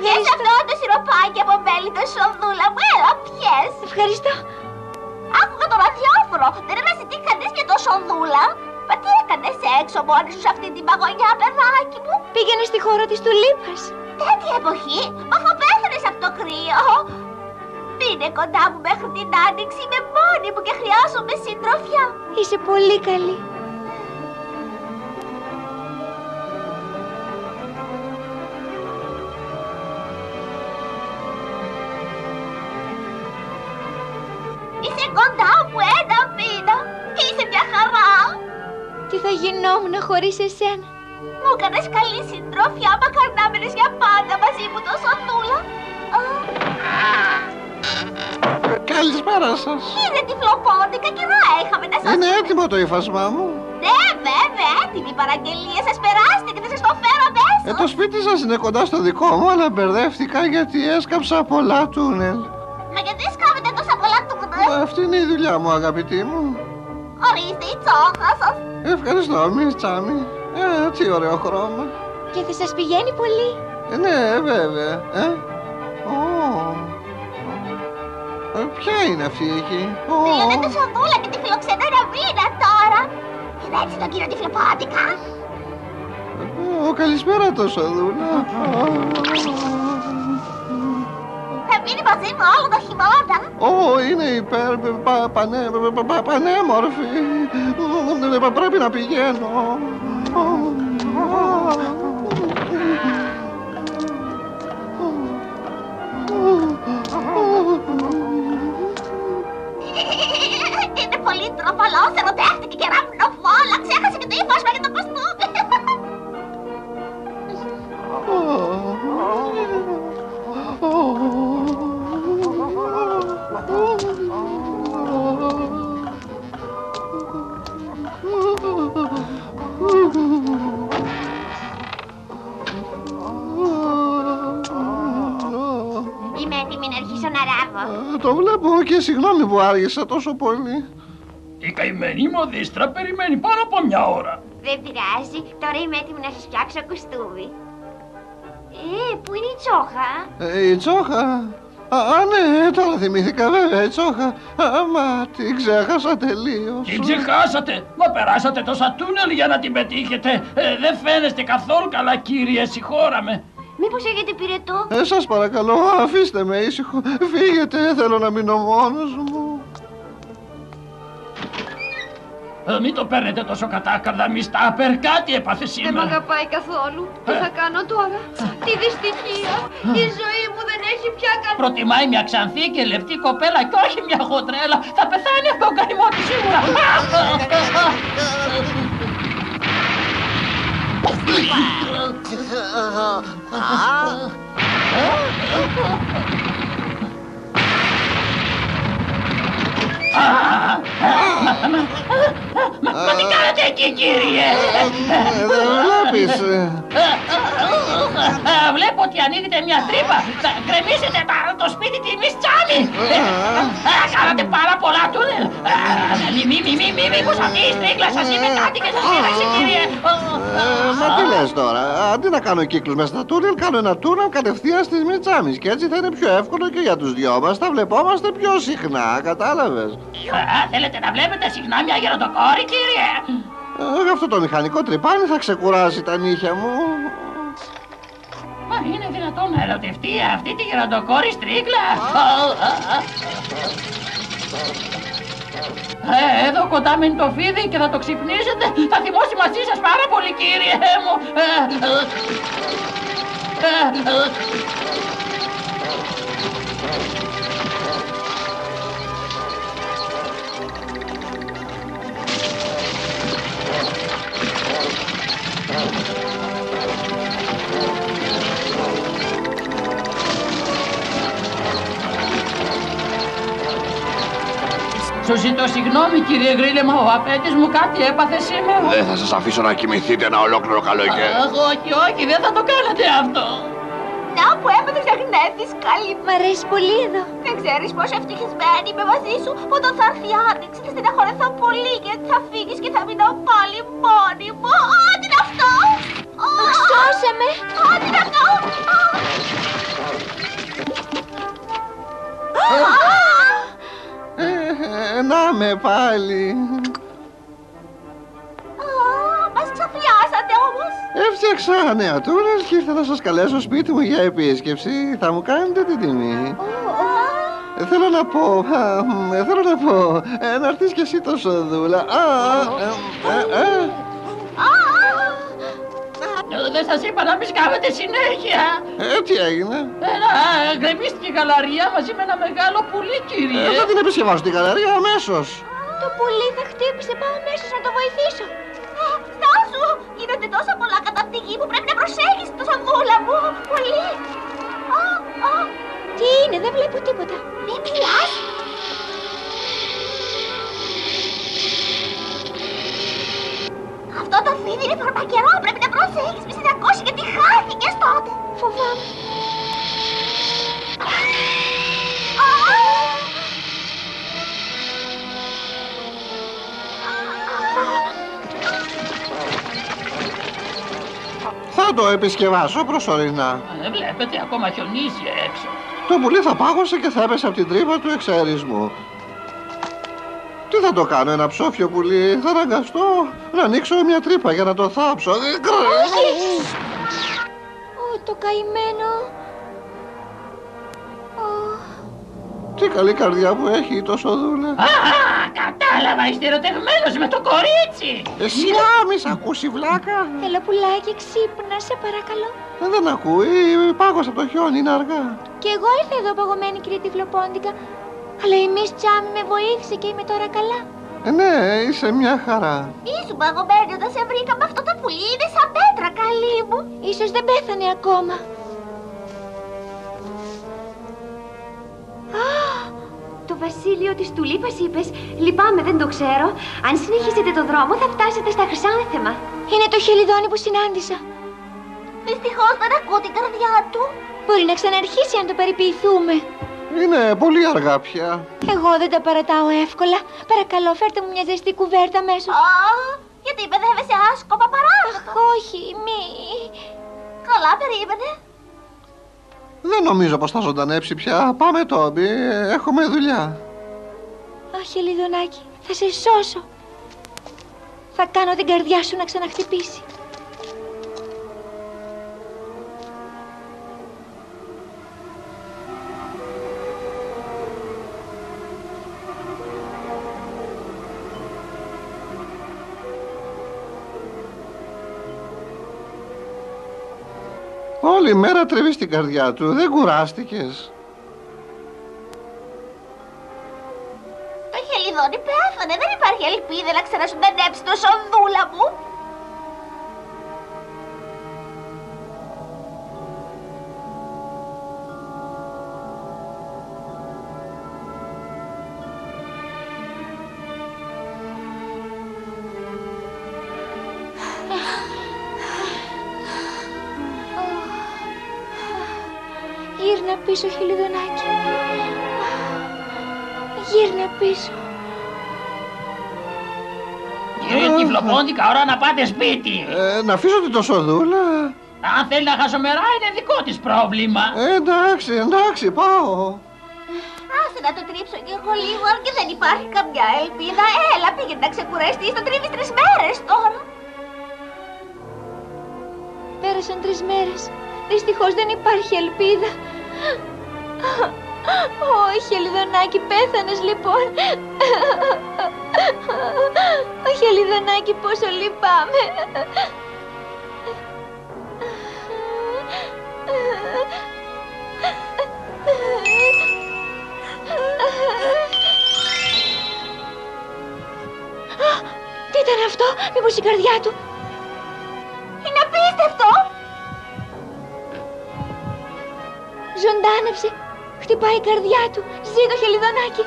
S2: Πιες αυτό το σιροπάκι από μέλι το Σοδούλα μου, έλα πιες.
S3: Ευχαριστώ.
S2: Άκουγα το ραδιόφωνο, δεν αναζητεί κανείς για το Σοδούλα. Μα τι έκανες έξω μόνη σου σε αυτή την παγωνιά, παιδάκι μου?
S3: Πήγαινε στη χώρα της Τουλίπας.
S2: Τέτοια εποχή, μα θα πέθανες από το κρύο. Είναι κοντά μου μέχρι την άνοιξη, είμαι μόνη μου και χρειάζομαι συντροφιά.
S3: Είσαι πολύ καλή.
S2: κοντά μου ένα μήνα. Είσαι μια χαρά.
S3: Τι θα γινόμουν χωρίς εσένα?
S2: Μου έκανες καλή συντροφιά, μακάρι να μείνεις για πάντα μαζί μου, το Σοδούλα.
S7: Καλησπέρα σας.
S2: Είδε τυφλοπόντικα, καιρά είχαμε να σας...
S7: Είναι έτοιμο το ύφασμά μου.
S2: Ναι, βέβαια, έτοιμη παραγγελία, σας περάστηκε, θα σας το φέρω αμέσως.
S7: Το σπίτι σας είναι κοντά στο δικό μου, αλλά μπερδεύτηκα γιατί έσκαψα πολλά τούνελ.
S2: Μα γιατί σκάβετε τόσα πολλά τούνελ?
S7: Αυτή είναι η δουλειά μου, αγαπητή μου.
S2: Ορίστε η τσόχα σας.
S7: Ευχαριστώ, μη τσάμι. Τι ωραίο χρώμα.
S3: Και θα σας πηγαίνει πολύ.
S7: Ναι, βέβαια. Ποια είναι αυτή εκεί?
S2: Θέλετε το Σοδούλα και τη φιλοξενώ ένα μήνα τώρα. Είναι έτσι τον κύριο τυφλοπόντικα.
S7: Καλησπέρα το Σοδούλα.
S2: Θα μείνει μαζί μου όλο το χειμώνα.
S7: Είναι πανέμορφη. Πρέπει να πηγαίνω.
S2: Είναι πολύ τροφαλός, ερωτεύτηκε και ραυνοβόλα. Ξέχασε και το ύφασμα για το κοστούμι. Είμαι έτοιμη να αρχίσω να ράβω.
S7: Το βλέπω και συγγνώμη που άργησα τόσο πολύ.
S9: Η καημένη μοδίστρα περιμένει πάνω από μια ώρα.
S2: Δεν πειράζει, τώρα είμαι έτοιμη να σας φτιάξω κουστούμι. Πού είναι η τσόχα?
S7: Η τσόχα? Ναι, τώρα θυμήθηκα βέβαια η τσόχα. Μα την ξέχασα τελείως.
S9: Την ξεχάσατε? Μα περάσατε τόσα τούνελ για να την πετύχετε. Δεν φαίνεστε καθόλου καλά, κύριε, συγχώραμε.
S2: Μήπως έχετε πυρετό?
S7: Σας παρακαλώ, αφήστε με ήσυχο. Φύγετε, θέλω να μείνω μόνος μου.
S9: Μην το παίρνετε τόσο κατάκαρδα, μιστάπερ, κάτι έπαθε σήμερα.
S2: Δεν μ' αγαπάει καθόλου. Τι θα κάνω τώρα? Τι δυστυχία. Η ζωή μου δεν έχει πια κανένα.
S9: Προτιμάει μια ξανθή και λεπτή κοπέλα και όχι μια χοντρέλα. Θα πεθάνει από τον καημό της σίγουρα. Μα τι κάνετε εκεί, κύριε?
S7: Δεν βλέπεις?
S9: Βλέπω ότι ανοίγετε μια τρύπα. Θα γκρεμίσετε το σπίτι της Μις Τσάμι. Κάνατε πάρα πολλά τούνελ. Μήπως αυτή η στρίγκλα σας είπε κάτι και σας πήραξε, κύριε?
S7: Μα τι λες τώρα? Αντί να κάνω κύκλους μέσα στα τούνελ, κάνω ένα τούνελ κατευθείαν στις Μις Τσάμις. Και έτσι θα είναι πιο εύκολο και για τους δυο μας. Θα βλεπόμαστε πιο συχνά, κατάλαβες?
S9: Θέλετε να βλέπετε συχνά μια γεροντοκόρη, κύριε?
S7: Αυτό το μηχανικό τρυπάνι θα ξεκουράσει τα νύχια μου.
S9: Μα είναι δυνατόν να ερωτευτεί αυτή τη γεροντοκόρη στρίκλα? Εδώ κοντά με το φίδι και θα το ξυπνήσετε. Θα θυμώσει μαζί σας πάρα πολύ, κύριε μου. Σου ζητώ συγγνώμη, κύριε Γκρίλεμα, ο απέτης μου κάτι έπαθε σήμερα.
S7: Δεν θα σας αφήσω να κοιμηθείτε ένα ολόκληρο καλοκαίρι.
S9: Όχι, δεν θα το κάνετε αυτό.
S2: Να που έπαθες να γνέφεις καλή.
S3: Μ' αρέσει πολύ εδώ.
S2: Δεν ξέρεις πόσο ευτυχισμένη είμαι μαζί σου. Όταν θα έρθει η άνοιξη θα στεναχωρεθώ πολύ γιατί θα φύγεις και θα μείνω πάλι μόνη μου. Τι είναι αυτό?
S3: Σώσε με.
S2: Τι είναι αυτό?
S7: Να με πάλι.
S2: Μας ξαφνιάσατε όμως.
S7: Έφτιαξα νέα τούνελ και ήρθα να σας καλέσω σπίτι μου για επίσκεψη. Θα μου κάνετε την τιμή. Θέλω να πω, να έρθεις κι εσύ τόσο δούλα.
S9: Δεν σας είπα να μην σκάβετε συνέχεια.
S7: Τι έγινε?
S9: Γκρεμίστηκε η γαλαρία μαζί με ένα μεγάλο πουλί, κύριε.
S7: Θα την επισκευάσω την γαλαρία αμέσως.
S2: Το πουλί θα χτύπησε, πάω αμέσως να το βοηθήσω. Στάσου, γίνονται τόσα πολλά κατά τη γη που πρέπει να προσέχεις το σοδούλα μου. Πολύ. Τι είναι, δεν βλέπω τίποτα. Μην μιλάς. Αυτό το φίδι είναι φαρμακερό, πρέπει να προσέχεις, μη σε διακώσει γιατί χάθηκες τότε. Φοβάμαι.
S7: Θα το επισκευάσω προσωρινά.
S9: Δεν βλέπετε, ακόμα χιονίζει έξω.
S7: Το πουλί θα πάγωσε και θα έπεσε από την τρύπα του εξαερισμού. Τι θα το κάνω, ένα ψόφιο πουλί? Θα αναγκαστώ να ανοίξω μια τρύπα για να το θάψω.
S3: Το καημένο.
S7: Τι καλή καρδιά που έχει το σοδούλα.
S9: Κατάλαβα, είστε ερωτευμένος με το κορίτσι.
S7: Σιγά, μη σ' ακούσει βλάκα.
S3: Έλα πουλάκι, ξύπνα, σε παρακαλώ.
S7: Δεν ακούει, πάγωσε από το χιόνι, είναι αργά.
S3: Και εγώ ήρθα εδώ παγωμένη, κύριε Τυφλοπόντικα. Αλλά η Miss Chummy με βοήθησε και είμαι τώρα καλά.
S7: Ναι, είσαι μια χαρά.
S2: Ήσουν παγωμένη όταν σε βρήκαμε, αυτό το πουλί είναι σαν πέτρα, καλή μου.
S3: Ίσως δεν πέθανε ακόμα.
S10: Το βασίλειο της Τουλίπας είπες. Λυπάμαι, δεν το ξέρω. Αν συνεχίσετε το δρόμο θα φτάσετε στα Χρυσάνθεμα.
S3: Είναι το χελιδόνι που συνάντησα.
S2: Δυστυχώς δεν ακούω την καρδιά του.
S3: Μπορεί να ξαναρχίσει αν το περιποιηθούμε.
S7: Είναι πολύ αργά πια.
S3: Εγώ δεν τα παρατάω εύκολα. Παρακαλώ, φέρτε μου μια ζεστή κουβέρτα αμέσως.
S2: Γιατί παιδεύεσαι άσκοπα παράδοτα.
S3: Όχι, μη.
S2: Καλά, περίμενε.
S7: Δεν νομίζω πως θα ζωντανέψει πια. Πάμε, Τόμπι, έχουμε δουλειά.
S3: Αχ, Χελιδονάκι, θα σε σώσω. Θα κάνω την καρδιά σου να ξαναχτυπήσει.
S7: Όλη μέρα τρεβείς την καρδιά του, δεν κουράστηκες?
S2: Το χελιδόνι πέθανε, δεν υπάρχει ελπίδα να ξανασουντανέψει το σοδούλα μου.
S3: Γύρνα πίσω, Χελιδονάκι. Γύρνα πίσω.
S9: Κύριε Τυφλοπόντικα, ώρα να πάτε σπίτι.
S7: Να αφήσω την τοσοδούλα.
S9: Αν θέλει να χασομερά είναι δικό της πρόβλημα.
S7: Εντάξει, πάω.
S2: Άσε να το τρίψω κι εγώ λίγο, αν και δεν υπάρχει καμιά ελπίδα. Έλα, πήγαινε να ξεκουραστείς, το τρίβεις 3 μέρες τώρα.
S3: Πέρασαν 3 μέρες. Δυστυχώς δεν υπάρχει ελπίδα. Όχι, Χελιδονάκι, πέθανες λοιπόν. Όχι, Χελιδονάκι, πόσο λυπάμαι. Τι ήταν αυτό, μήπως η καρδιά του?
S2: Είναι απίστευτο.
S3: Ζωντάνεψε. Χτυπάει η καρδιά του. Ζήτω, Χελιδονάκι.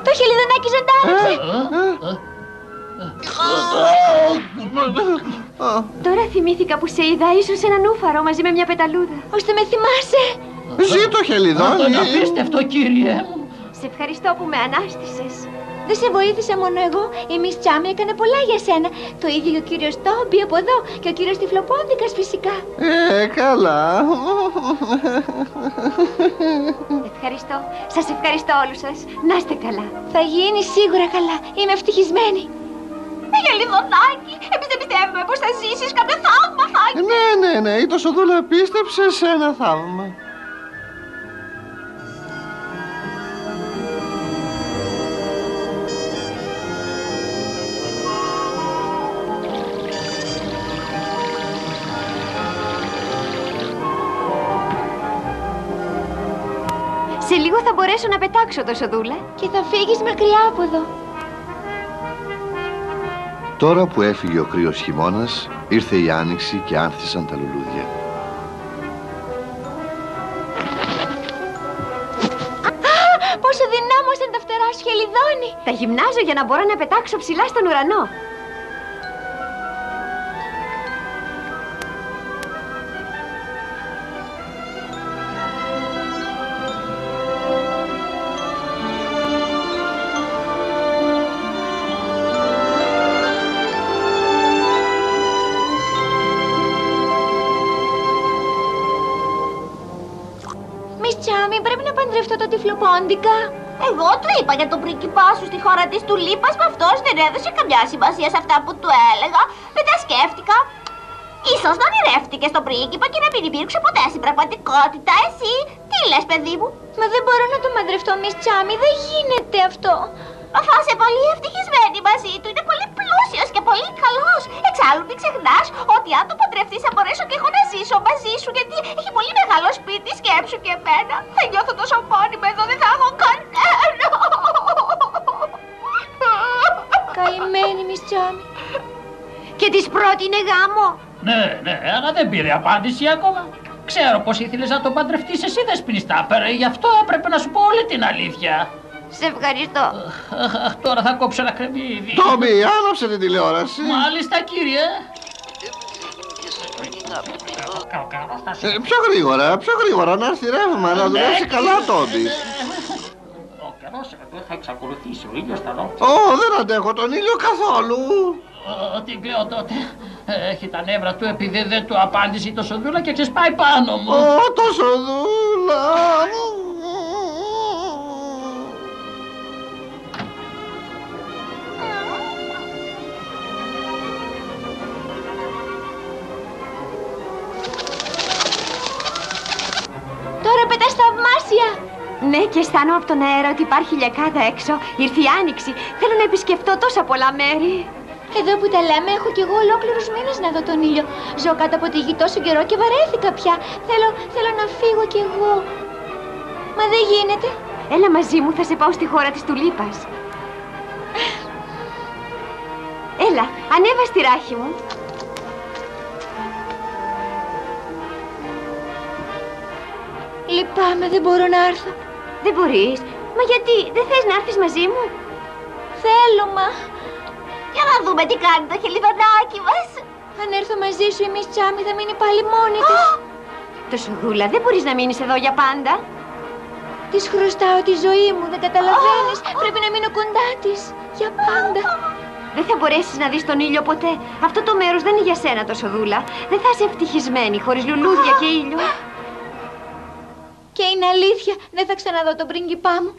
S3: Το Χελιδονάκι ζωντάνεψε.
S10: Τώρα θυμήθηκα που σε είδα, ίσως έναν ούφαρο μαζί με μια πεταλούδα.
S3: Ώστε με θυμάσαι.
S7: Ζήτω, Χελιδόνι.
S9: Αυτό είναι απίστευτο, κύριε μου.
S10: Σε ευχαριστώ που με ανάστησες.
S3: Δεν σε βοήθησα μόνο εγώ. Η Miss Chummy έκανε πολλά για σένα. Το ίδιο και ο κύριος Τόμπι από εδώ. Και ο κύριος Τυφλοπόντικας φυσικά.
S1: Καλά.
S10: Ευχαριστώ. Σας ευχαριστώ όλους σας. Να είστε καλά.
S3: Θα γίνει σίγουρα καλά. Είμαι ευτυχισμένη.
S2: Για Λιδονάκι, εμείς δεν πιστεύουμε πως θα ζήσεις. Κάποιο θαύμα θα γίνει.
S1: Ναι, η Τοσοδούλα πίστεψε σε ένα θαύμα.
S10: Σε λίγο θα μπορέσω να πετάξω, Τοσοδούλα.
S3: Και θα φύγεις μακριά από εδώ.
S1: Τώρα που έφυγε ο κρύος χειμώνας, ήρθε η άνοιξη και άνθησαν τα λουλούδια.
S3: Πόσο δυνάμωσαν τα φτερά σου, Χελιδόνι.
S10: Τα γυμνάζω για να μπορώ να πετάξω ψηλά στον ουρανό.
S3: Miss Chummy, πρέπει να παντρευτώ το Τυφλοπόντικα.
S2: Εγώ του είπα για τον πρίγκιπά σου στη χώρα της Τουλίπας, μα αυτός δεν έδωσε καμιά σημασία σε αυτά που του έλεγα. Μετά σκέφτηκα. Ίσως να ονειρεύτηκε στον πρίγκιπα και να μην υπήρξε ποτέ στην πραγματικότητα. Εσύ τι λες, παιδί μου?
S3: Μα δεν μπορώ να τον παντρευτώ, Miss Chummy, δεν γίνεται αυτό.
S2: Θα είσαι πολύ ευτυχισμένη μαζί του. Είναι πολύ πλούσιος και πολύ καλός. Εξάλλου μην ξεχνάς ότι αν το παντρευτείς θα μπορέσω και εγώ να ζήσω μαζί σου, γιατί έχει πολύ μεγάλο σπίτι. Σκέψου και εμένα. Θα νιώθω τόσο μόνιμη εδώ, δεν θα έχω κανένα.
S3: Καημένη, Miss Chummy.
S10: Και της πρότεινε γάμο.
S9: Ναι, αλλά δεν πήρε απάντηση ακόμα. Ξέρω πως ήθελες να τον παντρευτείς εσύ, Δεσποινή Στάπερ, γι' αυτό έπρεπε να σου πω όλη την αλήθεια.
S10: Σε ευχαριστώ.
S9: Τώρα θα κόψω ένα κρεμμύδι.
S1: Τόμι, άναψε την τηλεόραση.
S9: Μάλιστα, κύριε.
S1: Πιο γρήγορα, να έρθει ρεύμα, να δουλέψει καλά, Τόμι.
S8: Ο καιρός εδώ θα εξακολουθήσει, ο ήλιος θα δω.
S1: Δεν αντέχω τον ήλιο καθόλου.
S9: Τι κλαίω τότε. Έχει τα νεύρα του επειδή δεν του απάντησε η Τοσοδούλα και ξεσπάει πάνω μου.
S1: Τοσοδούλα.
S3: Τώρα πετάς θαυμάσια.
S10: Ναι, και αισθάνομαι από τον αέρα ότι υπάρχει λιακάδα έξω. Ήρθε η άνοιξη. Θέλω να επισκεφτώ τόσα πολλά μέρη.
S3: Εδώ που τα λέμε, έχω κι εγώ ολόκληρους μήνες να δω τον ήλιο. Ζω κάτω από τη γη τόσο καιρό και βαρέθηκα πια. Θέλω να φύγω κι εγώ. Μα δεν γίνεται.
S10: Έλα μαζί μου, θα σε πάω στη χώρα της Τουλίπας. Έλα, ανέβα στη ράχη μου.
S3: Λυπάμαι, δεν μπορώ να έρθω.
S10: Δεν μπορείς? Μα γιατί, δεν θες να έρθεις μαζί μου?
S3: Θέλω, μα.
S2: Για να δούμε τι κάνει το χελιδονάκι μας.
S3: Αν έρθω μαζί σου, η Miss Chummy θα μείνει πάλι μόνη της.
S10: Τοσοδούλα, δεν μπορείς να μείνεις εδώ για πάντα.
S3: Της χρωστάω τη ζωή μου, δεν καταλαβαίνεις. Πρέπει να μείνω κοντά της. Για πάντα.
S10: Δεν θα μπορέσεις να δεις τον ήλιο ποτέ. Αυτό το μέρος δεν είναι για σένα, Τοσοδούλα. Δεν θα είσαι ευτυχισμένη χωρίς λουλούδια και ήλιο.
S3: Και είναι αλήθεια, δεν θα ξαναδώ τον πρίγκιπά μου.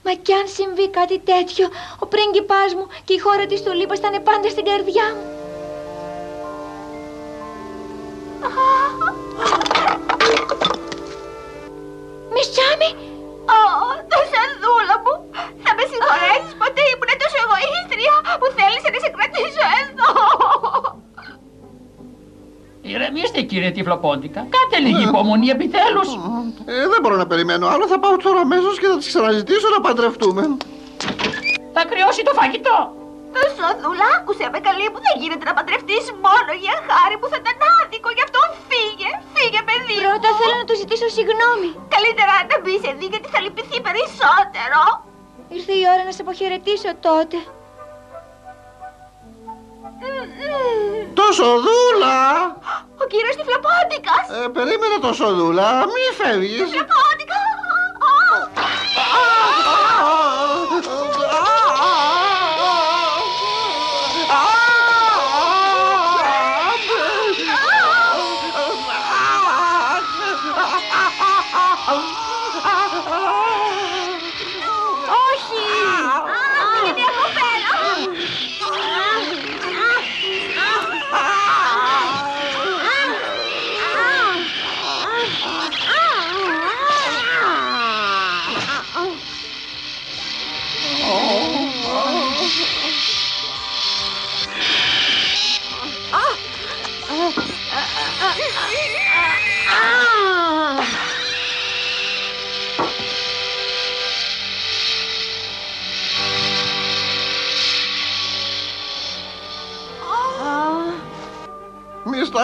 S3: Μα κι αν συμβεί κάτι τέτοιο, ο πρίγκιπάς μου και η χώρα της Τουλίπας θα είναι πάντα στην καρδιά μου. Miss Chummy!
S2: Τοσοδούλα μου! Θα με συγχωρέσεις, ποτέ ήμουν τόσο εγωίστρια που θέλησε να σε κρατήσω εδώ.
S9: Ηρεμήστε, κύριε Τυφλοπόντικα. Κάτε λίγη υπομονή επιτέλους.
S1: Δεν μπορώ να περιμένω άλλο. Θα πάω τώρα αμέσως και θα τις ξαναζητήσω να παντρευτούμε.
S9: Θα κρυώσει το φαγητό.
S2: Τοσοδούλα, άκουσε με καλή μου. Δεν γίνεται να παντρευτείς μόνο για χάρη που θα ήταν άδικο. Γι' αυτό φύγε παιδί μου.
S3: Πρώτα θέλω να του ζητήσω συγγνώμη.
S2: Καλύτερα να μπεις εδώ γιατί θα λυπηθεί περισσότερο.
S3: Ήρθε η ώρα να σε αποχαιρετήσω τότε.
S1: Τοσοδούλα!
S2: Ο κύριος Τυφλοπόντικας!
S1: Περίμενε, Τοσοδούλα, μη φεύγεις.
S2: Τυφλοπόντικα!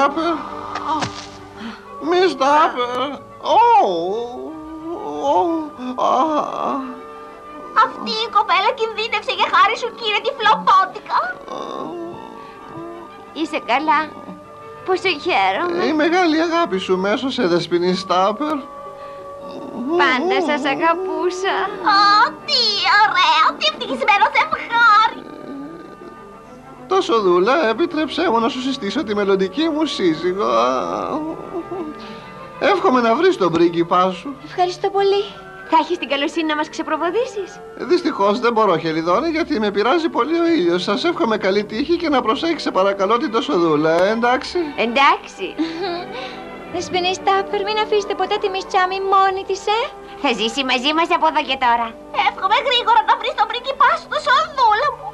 S7: Τάπερ. Μις Τάπερ.
S2: Αυτή η κοπέλα κινδύνευσε για χάρη σου, κύριε τυφλοπότικα.
S10: Είσαι καλά? Πόσο χαίρομαι.
S7: Η μεγάλη αγάπη σου μέσω σε Δεσποινή Τάπερ.
S10: Πάντα σας αγαπούσα.
S2: Τι ωραία, τι ευτυχισμένο ζευγάρι.
S7: Τόσο δούλα, επιτρέψέ μου να σου συστήσω τη μελλοντική μου σύζυγο. Εύχομαι να βρεις τον πρίγκιπά σου.
S3: Ευχαριστώ πολύ.
S10: Θα έχεις την καλοσύνη να μας ξεπροβοδήσεις?
S7: Δυστυχώς δεν μπορώ, Χελιδόνη, γιατί με πειράζει πολύ ο ήλιος. Σας εύχομαι καλή τύχη και να προσέξετε παρακαλώ την Τοσοδούλα, εντάξει?
S10: Εντάξει.
S3: Δεσποινή Τάπερ, μην αφήσετε ποτέ τη Μις Τσάμι μόνη της,
S10: Θα ζήσει μαζί μας από εδώ και τώρα.
S2: Εύχομαι γρήγορα να βρεις τον πρίγκιπά σου, Τοσοδούλα μου.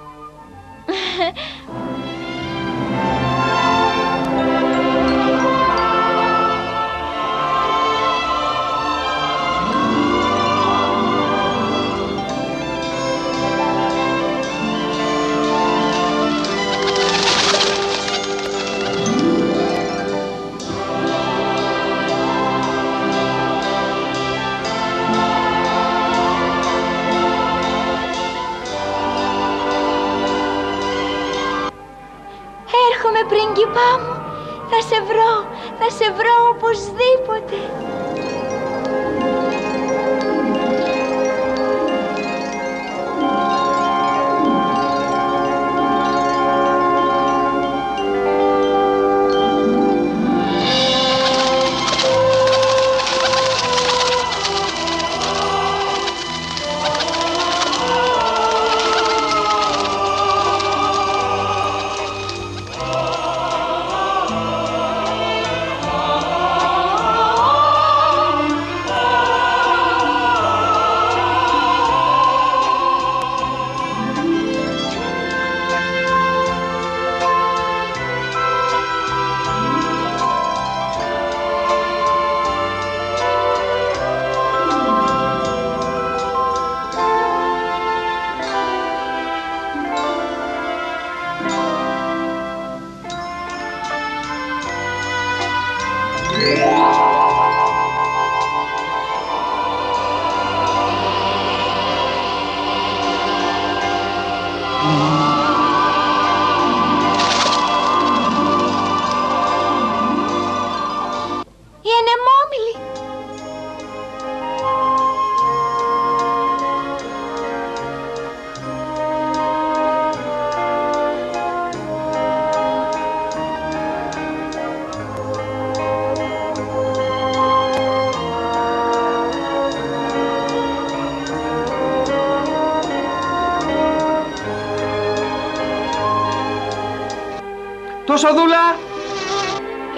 S3: Έρχομαι, πρίγκιπά μου. Θα σε βρω οπωσδήποτε.
S4: Τοσοδούλα!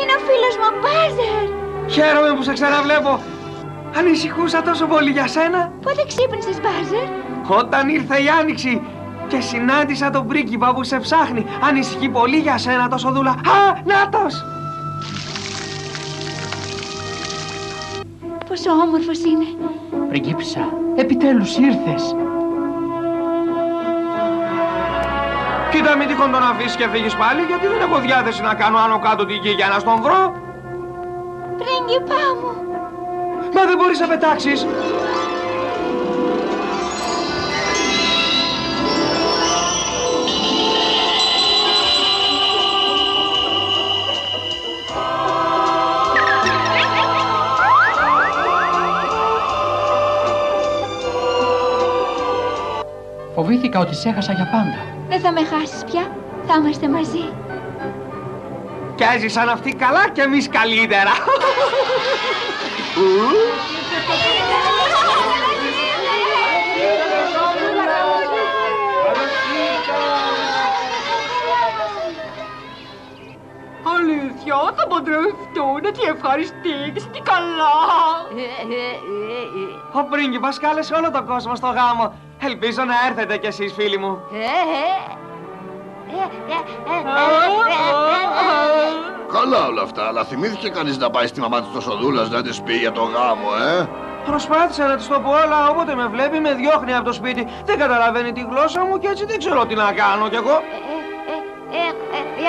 S3: Είναι ο φίλος μου, Μπάζερ.
S4: Χαίρομαι που σε ξαναβλέπω. Ανησυχούσα τόσο πολύ για σένα.
S3: Πότε ξύπνησες, Μπάζερ?
S4: Όταν ήρθε η Άνοιξη και συνάντησα τον πρίγκιπα που σε ψάχνει. Ανησυχεί πολύ για σένα, Τοσοδούλα. Α, νάτος!
S3: Πόσο όμορφος είναι.
S5: Πριγκίπισσα, επιτέλους ήρθες.
S4: Κοίτα, μην τυχόν τον αφήσεις και φύγεις πάλι, γιατί δεν έχω διάθεση να κάνω άνω κάτω την γη για να στον βρω.
S3: Πρίγκιπά μου.
S4: Μα δεν μπορείς να πετάξεις.
S5: Φοβήθηκα ότι σε έχασα για πάντα.
S3: Δεν θα με χάσεις πια. Θα είμαστε μαζί.
S4: Κι έζησαν αυτοί καλά και εμείς καλύτερα.
S6: Αλήθεια, θα παντρευτούν, τι ευχαριστήσεις, τι καλά.
S4: Ο πρίγκιπας κάλεσε όλο τον κόσμο στο γάμο. Ελπίζω να έρθετε κι εσείς, φίλοι μου.
S1: Καλά όλα αυτά, αλλά θυμήθηκε κανείς να πάει στη μαμά της Τοσοδούλας να της πει για το γάμο,
S4: Προσπάθησα να της το πω, αλλά όποτε με βλέπει με διώχνει από το σπίτι. Δεν καταλαβαίνει τη γλώσσα μου και έτσι δεν ξέρω τι να κάνω κι εγώ.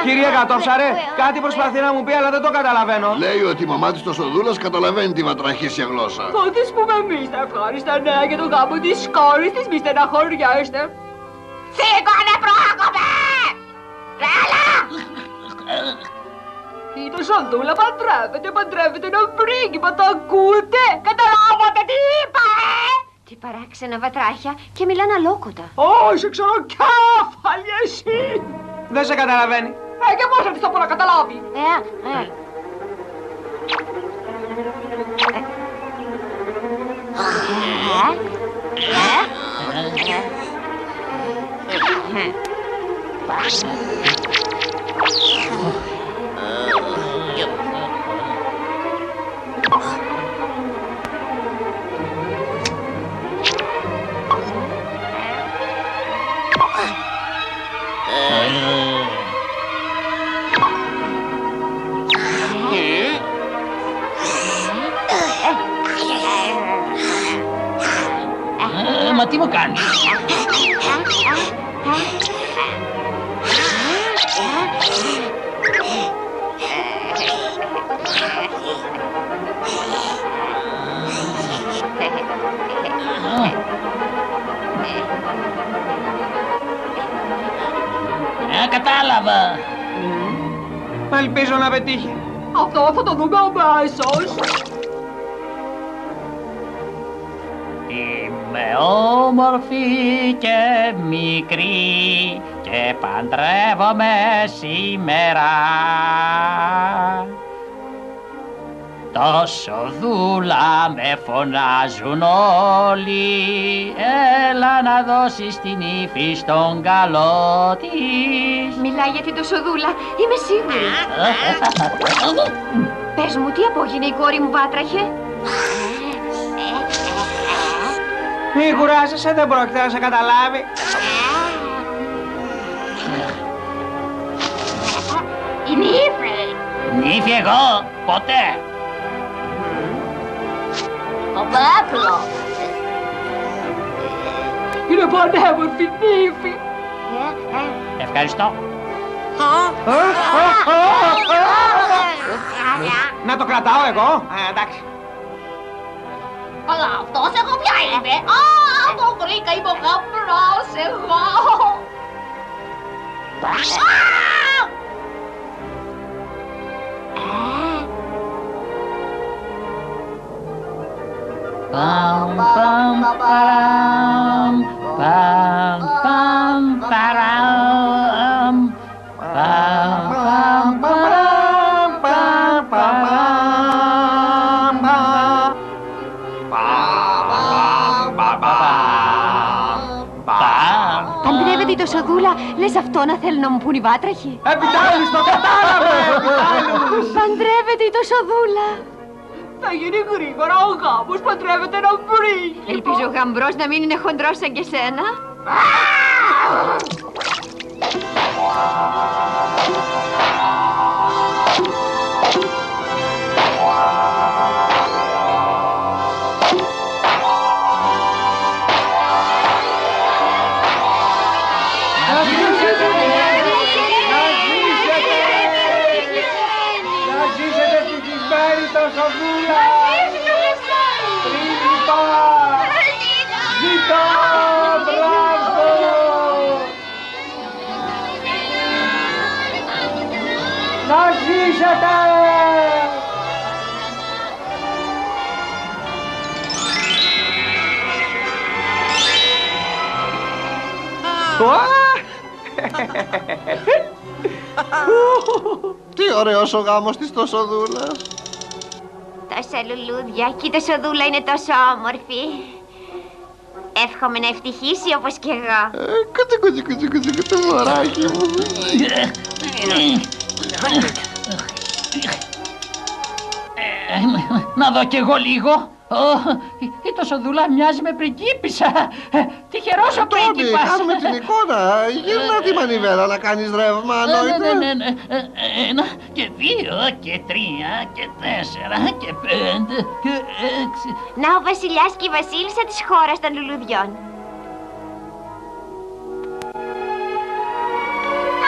S4: Κυρία Κατόψαρε, κάτι προσπαθεί να μου πει, αλλά δεν το καταλαβαίνω.
S7: Λέει ότι η μαμά της Τοσοδούλας καταλαβαίνει τη βατραχίσια γλώσσα.
S6: Μα τις πούμε εμείς τα ευχάριστα νέα για τον γάμο της κόρης της, μη στεναχωριέστε.
S2: Σήκωνε, πρόκοπε! Τρέλα!
S6: Η Τοσοδούλα παντρεύεται ένα πρίγκιπα, το ακούτε? Καταλάβατε τι είπα,
S10: Τι παράξενα βατράχια και μιλάνε αλόκοτα.
S6: Όχι, ξέρω κέφαλη εσύ.
S4: Δεν σε καταλαβαίνει.
S6: Και πώς θα της το πω να καταλάβει.
S9: Μα τι μου κάνεις? Κατάλαβα.
S4: Ελπίζω να πετύχει.
S6: Αυτό θα το δούμε αμέσως.
S9: Είμαι όμορφη και μικρή και παντρεύομαι σήμερα. Τόσο δούλα με φωνάζουν όλοι, έλα να δώσεις την ύφη στον καλό της.
S10: Μιλάει για την Τοσοδούλα, είμαι σίγουρη. Πες μου, τι απόγινε η κόρη μου βάτραχε?
S4: Μη κουράζεσαι, δεν πρόκειται να σε καταλάβει.
S2: Η νύφη!
S9: Νύφη εγώ, ποτέ.
S2: Ο Πέπλο!
S6: Είναι πανέμορφη νύφη.
S9: Ευχαριστώ.
S4: Να το κρατάω εγώ. Εντάξει.
S2: Αλλά αυτός εγώ ποια είμαι? Το βρήκα, είμαι ο γαμπρός εγώ!
S9: Παμ, παμ, παραμ, παμ, παμ, παραμ, παμ, παμ, παραμ, παμ, παραμ.
S10: Παντρεύεται η Τοσοδούλα, λες αυτό να θέλουν να μου πουν οι βάτραχοι?
S4: Επιτέλους το κατάλαβε!
S10: Παντρεύεται η Τοσοδούλα.
S6: Θα γίνει γρήγορα ο γάμος, παντρεύεται ένα πρίγκιπα.
S10: Ελπίζω ο γαμπρός να μην είναι χοντρός σαν και σένα.
S4: Να ζήσετε!
S7: Τι ωραίος ο γάμος της Τοσοδούλας.
S10: Τόσα λουλούδια και η Τοσοδούλα είναι τόσο όμορφη. Εύχομαι να ευτυχήσει όπως κι εγώ.
S7: Κουτσου, μωράκι μου.
S9: Να δω κι εγώ λίγο. Η Τοσοδούλα μοιάζει με πριγκίπισσα. Τυχερός ο πρίγκιπας.
S7: Τόνι, κάνουμε την εικόνα. Γύρνα τη μανιβέλα να κάνεις ρεύμα, ανόητο.
S9: Ναι. 1 και 2 και 3 και 4 και 5 και 6.
S10: Να ο βασιλιάς και η βασίλισσα της χώρας των λουλουδιών.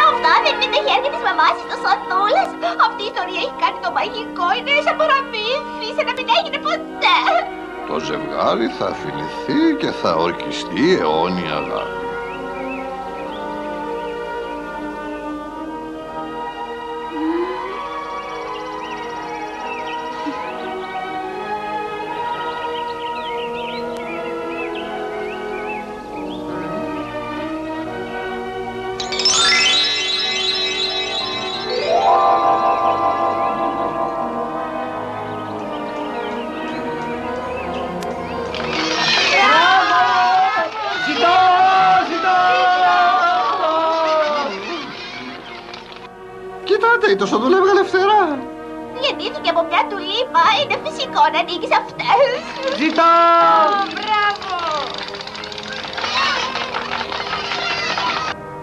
S2: Αυτό Αυτά δεν είναι τα χέρια της μαμάς της το Σοδούλας. Αυτή η ιστορία έχει κάνει το μαγικό, είναι σαν παραμύθι, σαν να μην έγινε ποτέ.
S1: Το ζευγάρι θα φιληθεί και θα ορκιστεί αιώνια αγάπη. Κοιτάτε, το Σοδούλα έβγαλε φτερά.
S2: Γεννήθηκε από μια τουλίπα, είναι φυσικό να ανήκει σε αυτές.
S4: Ζητώ!
S2: Μπράβο!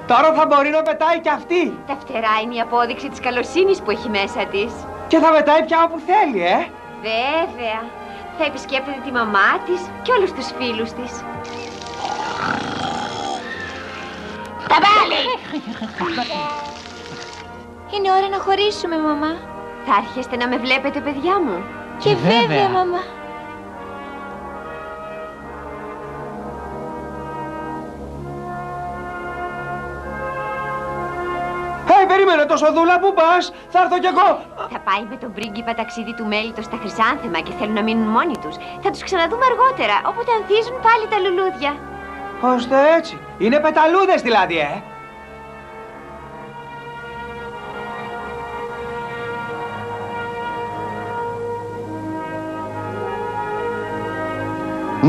S4: Τώρα θα μπορεί να πετάει κι αυτή.
S10: Τα φτερά είναι η απόδειξη της καλοσύνης που έχει μέσα της.
S4: Και θα πετάει πια όπου θέλει,
S10: Βέβαια. Θα επισκέπτεται τη μαμά της και όλους τους φίλους της.
S2: Τα βάλει!
S3: Είναι ώρα να χωρίσουμε, μαμά.
S10: Θα έρχεστε να με βλέπετε, παιδιά μου?
S3: Και βέβαια, μαμά.
S4: Περίμενε το Σοδούλα, πού πας? Θα έρθω κι εγώ.
S10: Θα πάει με τον πρίγκιπα ταξίδι του μέλιτος στα Χρυσάνθεμα και θέλουν να μείνουν μόνοι τους. Θα τους ξαναδούμε αργότερα, όποτε ανθίζουν πάλι τα λουλούδια.
S4: Ώστε έτσι. Είναι πεταλούδες δηλαδή,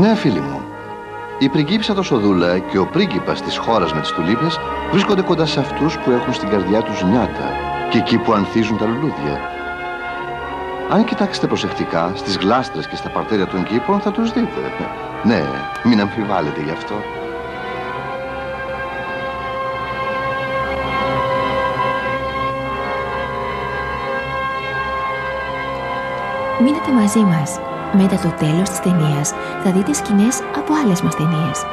S1: Ναι, φίλοι μου. Η πριγκίπισσα το Σοδούλα και ο πρίγκιπας της χώρας με τις τουλίπες βρίσκονται κοντά σε αυτούς που έχουν στην καρδιά τους νιάτα και εκεί που ανθίζουν τα λουλούδια. Αν κοιτάξετε προσεκτικά στις γλάστρες και στα παρτέρια των κήπων θα τους δείτε. Ναι, μην αμφιβάλλετε γι' αυτό.
S11: Μείνετε μαζί μας. Μετά το τέλος της ταινίας θα δείτε σκηνές από άλλες μας ταινίες.